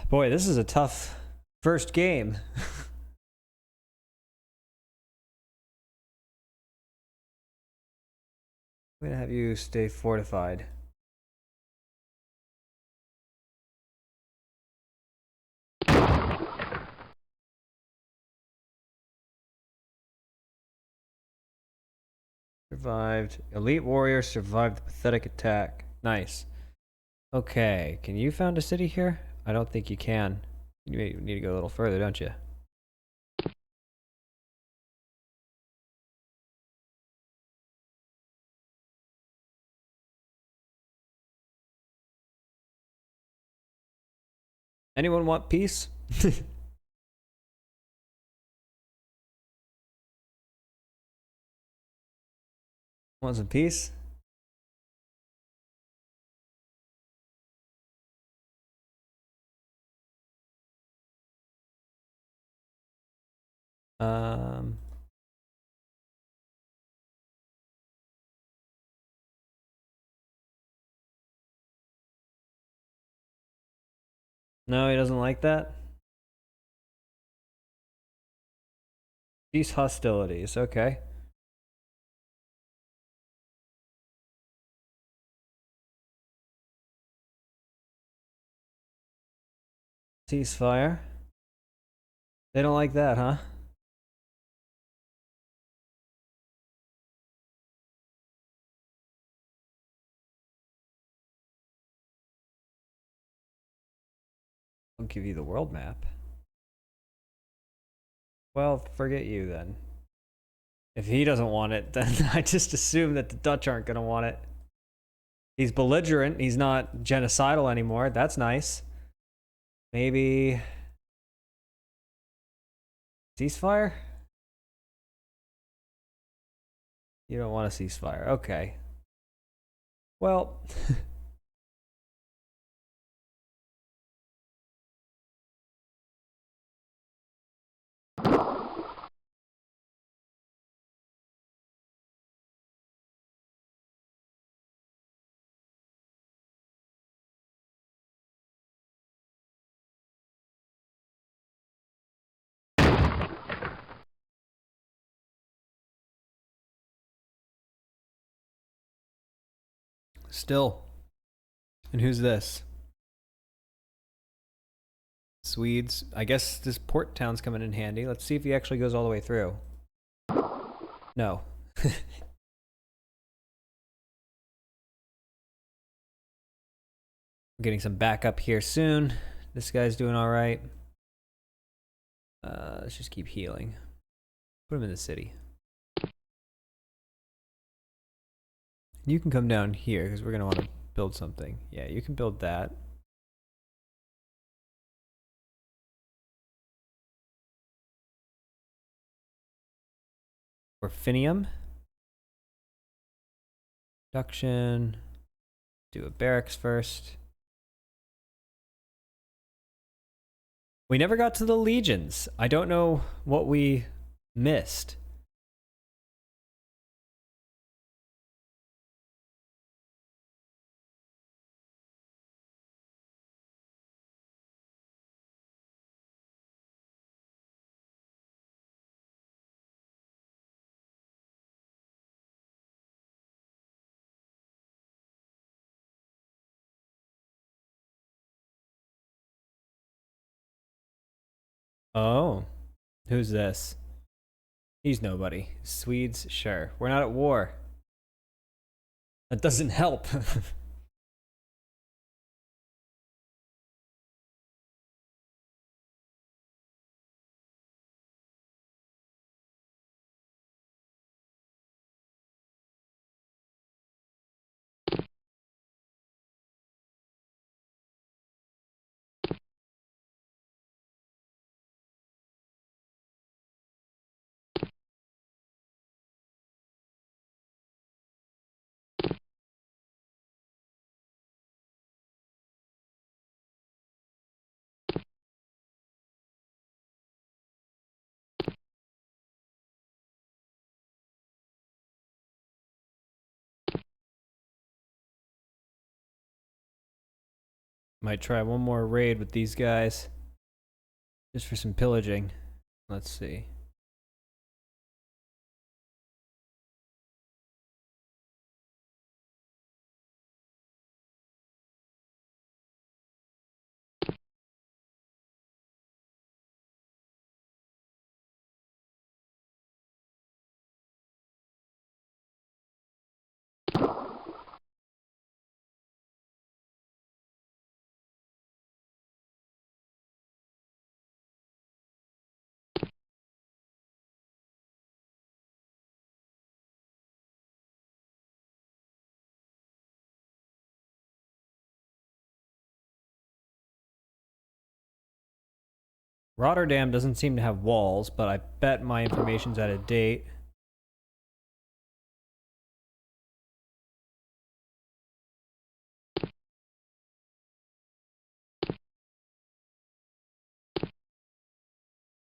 Boy, this is a tough first game. I'm gonna have you stay fortified. Survived. Elite warrior survived the pathetic attack. Nice. Okay, can you found a city here? I don't think you can. You need to go a little further, don't you? Anyone want peace? Want some peace? Um... No, he doesn't like that? Peace hostilities, okay. Ceasefire. They don't like that, huh? I'll give you the world map. Well, forget you then. If he doesn't want it, then I just assume that the Dutch aren't gonna want it. He's belligerent, he's not genocidal anymore, that's nice. Maybe... ceasefire? You don't want a ceasefire, okay. Well... Still. And who's this? Swedes. I guess this port town's coming in handy. Let's see if he actually goes all the way through. No. We're getting some backup here soon. This guy's doing alright. Let's just keep healing. Put him in the city. You can come down here because we're going to want to build something. Yeah, you can build that. Orphinium. Production. Do a barracks first. We never got to the legions. I don't know what we missed. Oh, who's this? He's nobody. Swedes, sure. We're not at war. That doesn't help. Might try one more raid with these guys. Just for some pillaging. Let's see. Rotterdam doesn't seem to have walls, but I bet my information's out of date.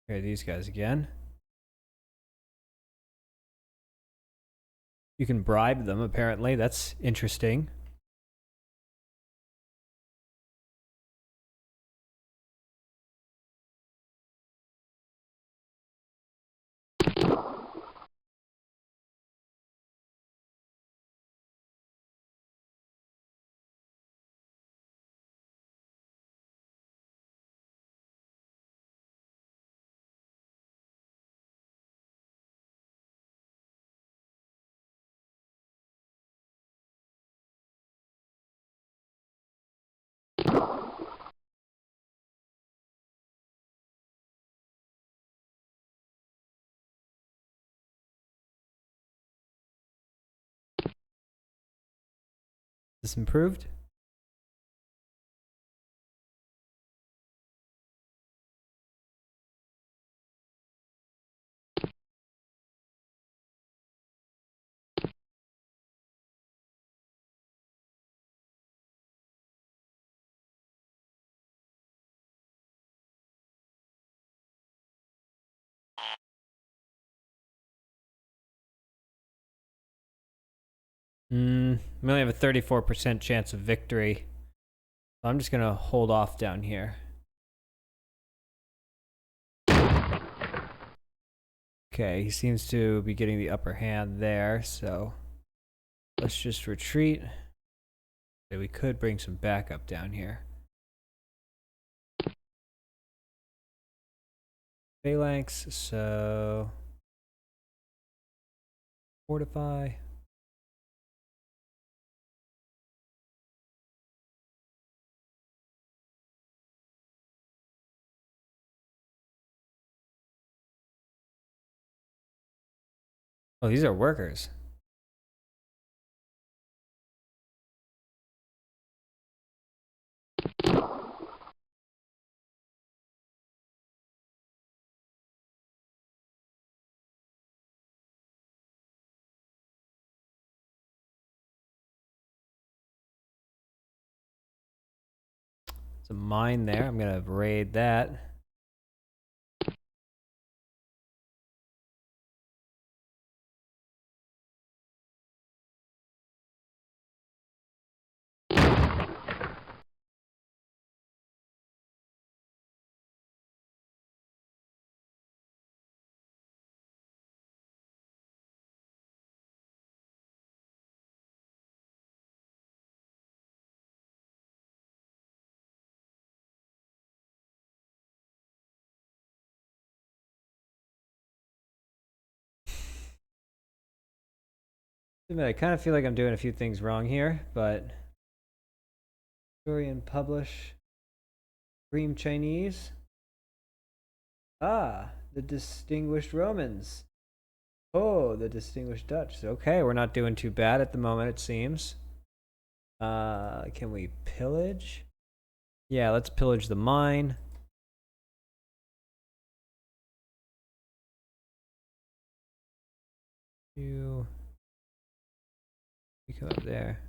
Here are these guys again. You can bribe them, apparently. That's interesting. This improved? We only have a 34% chance of victory. I'm just gonna hold off down here. Okay, he seems to be getting the upper hand there, so let's just retreat. We could bring some backup down here. Phalanx, so fortify. Oh, these are workers. There's a mine there. I'm gonna raid that. admit, I kind of feel like I'm doing a few things wrong here, but story and publish. Cream Chinese. Ah, the distinguished Romans. Oh, the distinguished Dutch. Okay, we're not doing too bad at the moment, it seems. Can we pillage? Yeah, let's pillage the mine. You come up there.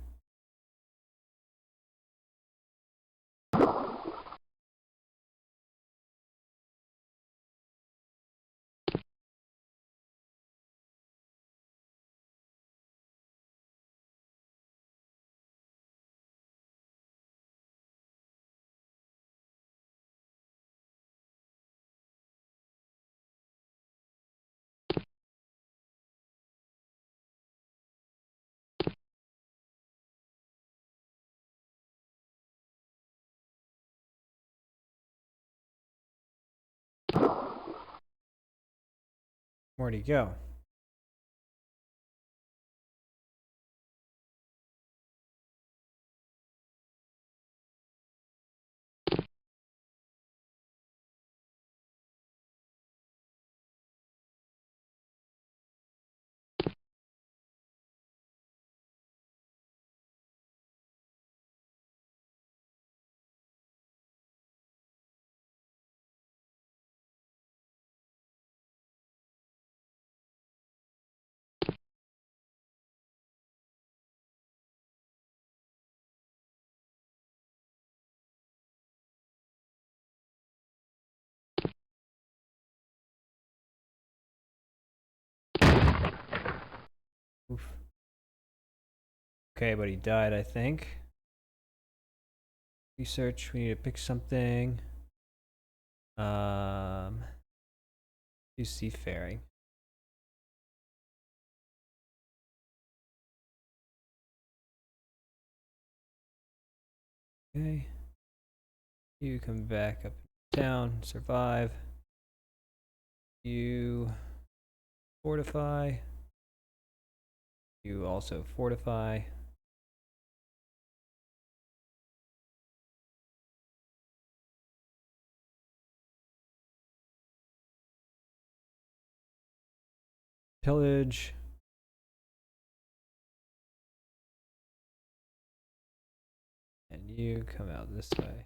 Where'd he go? Oof. Okay, but he died, I think. Research, we need to pick something. Do seafaring. Okay. You come back up down, survive. You fortify. You also fortify. Pillage. And you come out this way.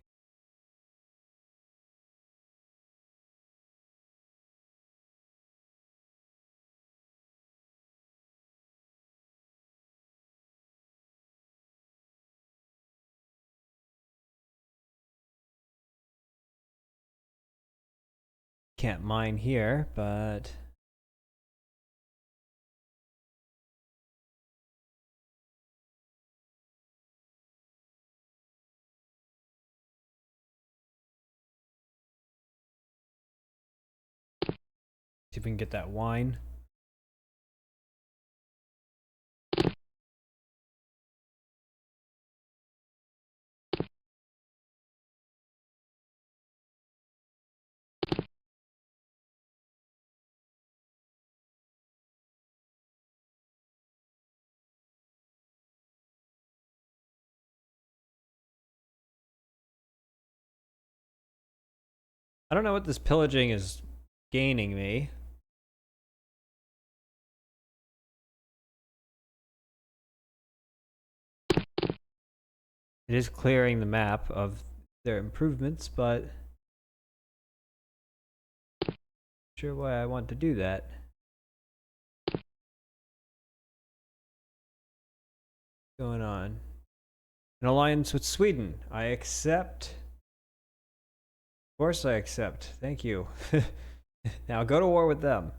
Can't mine here, but see if we can get that wine. I don't know what this pillaging is gaining me. It is clearing the map of their improvements, but not sure why I want to do that. What's going on? An alliance with Sweden. I accept. Of course I accept. Thank you. Now go to war with them.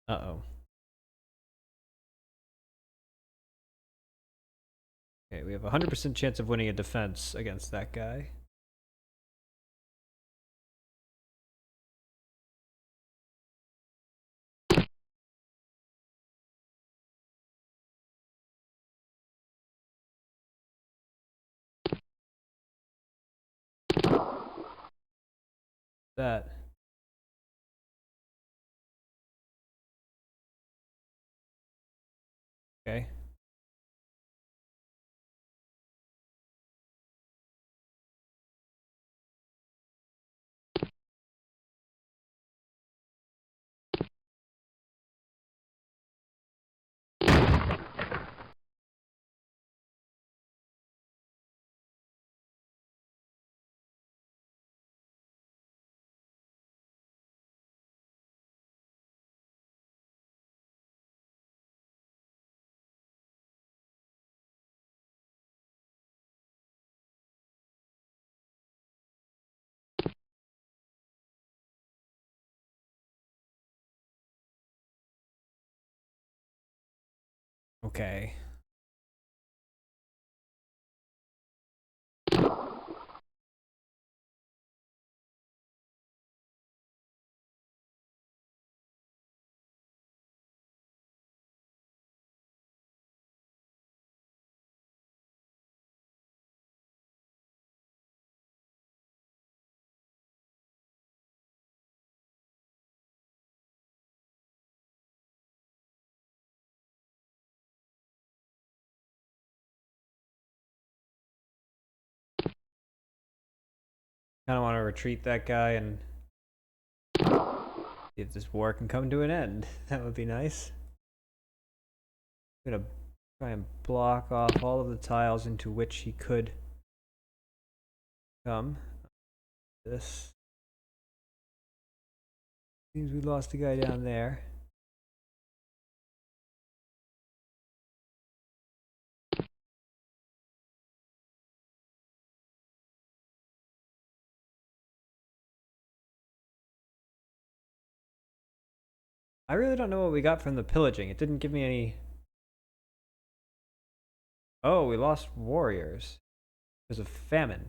Uh-oh. Alright, we have a 100% chance of winning a defense against that guy. That. Okay. Okay. Kind of want to retreat that guy and see if this war can come to an end. That would be nice. I'm gonna try and block off all of the tiles into which he could come. This seems we lost a guy down there. I really don't know what we got from the pillaging. It didn't give me any. Oh, we lost warriors because of famine.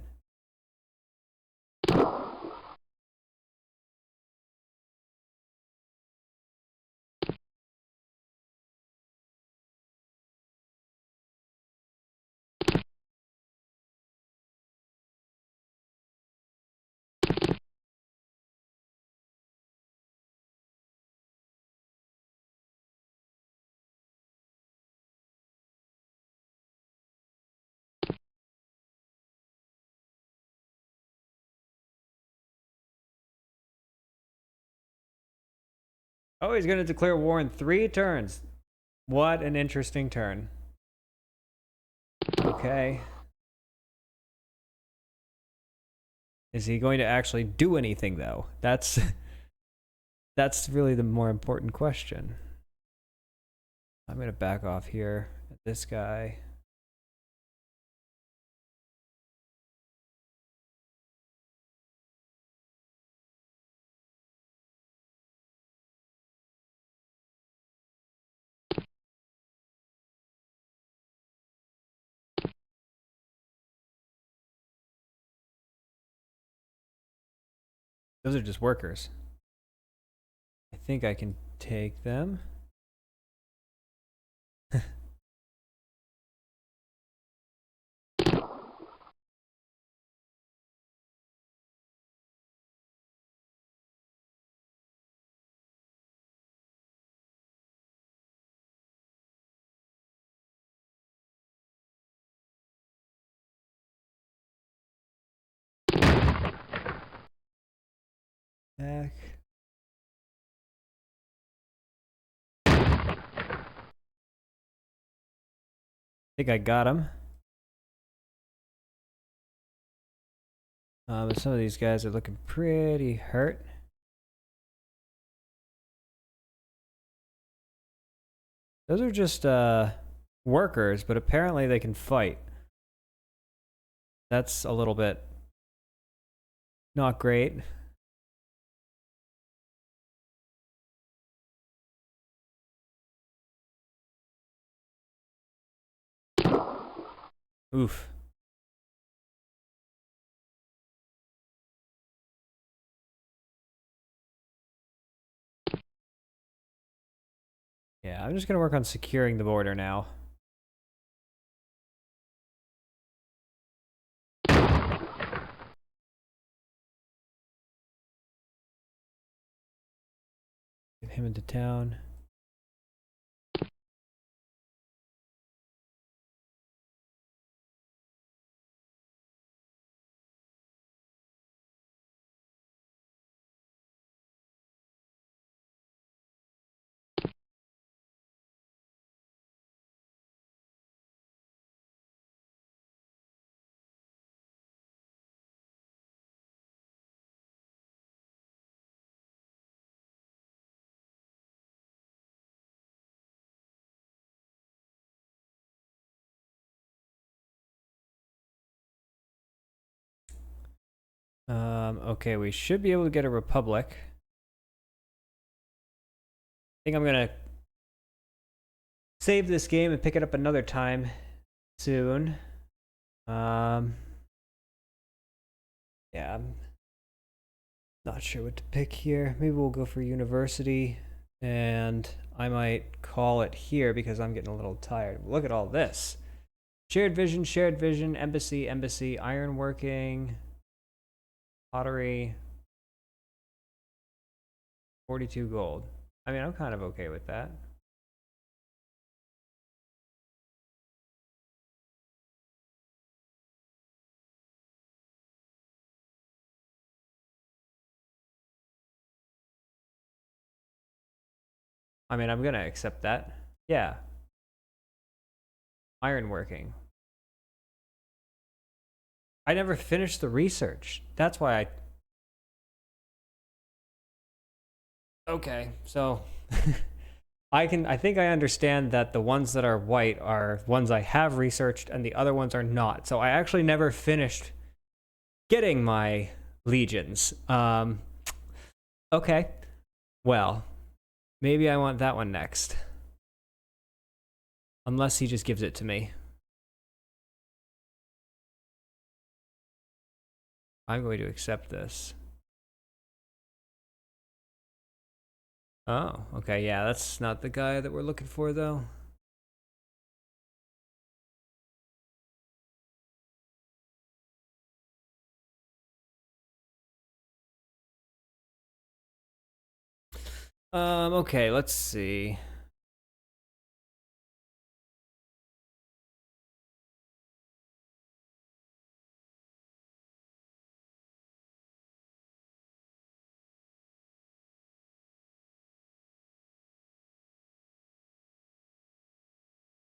Oh, he's going to declare war in 3 turns. What an interesting turn. Okay. Is he going to actually do anything, though? That's really the more important question. I'm going to back off here at this guy. Those are just workers. I think I can take them. Back. I think I got him. But some of these guys are looking pretty hurt. Those are just workers, but apparently they can fight. That's a little bit not great. Oof. Yeah, I'm just gonna work on securing the border now. Get him into town. Okay, we should be able to get a republic. I think I'm gonna save this game and pick it up another time soon. Yeah, I'm not sure what to pick here. Maybe we'll go for university, and I might call it here because I'm getting a little tired. Look at all this. Shared vision, embassy, ironworking, pottery, 42 gold. I mean, I'm kind of okay with that. I mean, I'm gonna accept that. Yeah. Ironworking. I never finished the research. That's why I... Okay, so... I think I understand that the ones that are white are ones I have researched and the other ones are not. So I actually never finished getting my legions. Okay. Well, maybe I want that one next. Unless he just gives it to me. I'm going to accept this. Oh, okay, yeah, that's not the guy that we're looking for, though. Okay, let's see.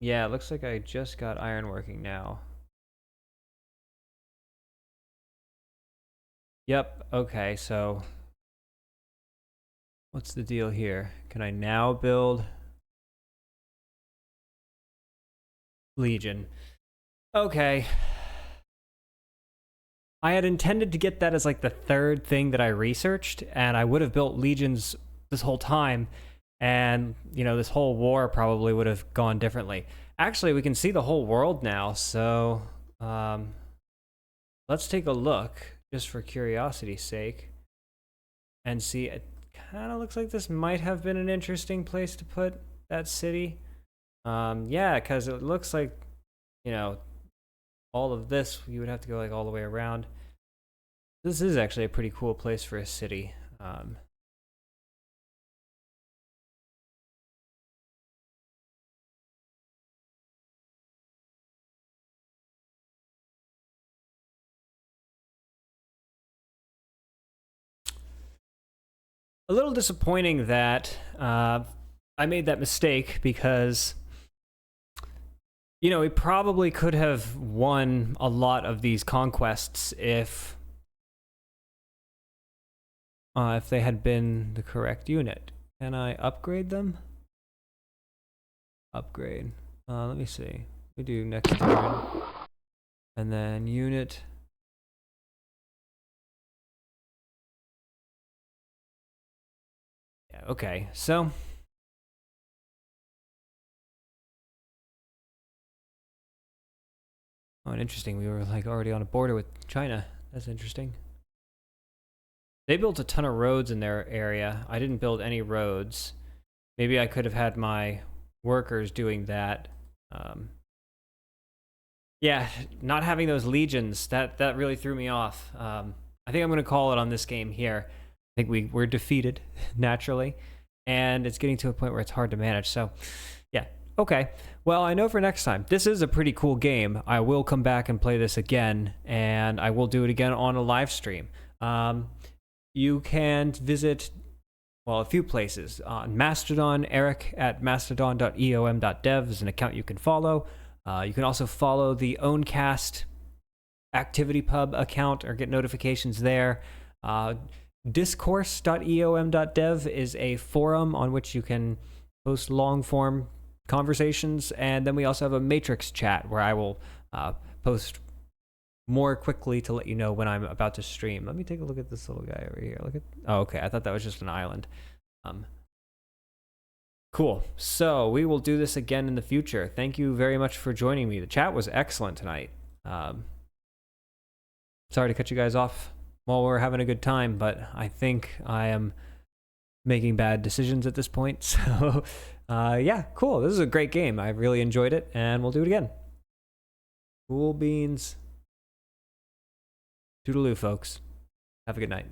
Yeah, it looks like I just got ironworking now. Yep, okay, so what's the deal here? Can I now build Legion? Okay. I had intended to get that as like the third thing that I researched, and I would have built legions this whole time, and you know, this whole war probably would have gone differently. Actually, we can see the whole world now, so let's take a look just for curiosity's sake and see. It kind of looks like this might have been an interesting place to put that city. Yeah, because it looks like, you know, all of this, you would have to go like all the way around. This is actually a pretty cool place for a city. A little disappointing that I made that mistake because, you know, we probably could have won a lot of these conquests if they had been the correct unit. Can I upgrade them? Upgrade. Let me see. We do next turn. And then unit. Yeah, okay. So Oh, and interesting. We were like already on a border with China. That's interesting. They built a ton of roads in their area. I didn't build any roads. Maybe I could have had my workers doing that. Yeah, not having those legions, that really threw me off. I think I'm going to call it on this game here. I think we're defeated, naturally. And it's getting to a point where it's hard to manage. So, yeah. Okay. Well, I know for next time. This is a pretty cool game. I will come back and play this again. And I will do it again on a live stream. You can visit, well, a few places. On Mastodon, Eric at mastodon.eom.dev is an account you can follow. You can also follow the Owncast ActivityPub account or get notifications there. Discourse.eom.dev is a forum on which you can post long-form conversations. And then we also have a Matrix chat where I will post more quickly to let you know when I'm about to stream. Let me take a look at this little guy over here. Look at. Oh, okay. I thought that was just an island. Cool. So we will do this again in the future. Thank you very much for joining me. The chat was excellent tonight. Sorry to cut you guys off while we're having a good time, but I think I am making bad decisions at this point. So, yeah, cool. This is a great game. I really enjoyed it, and we'll do it again. Cool beans. Toodaloo, folks. Have a good night.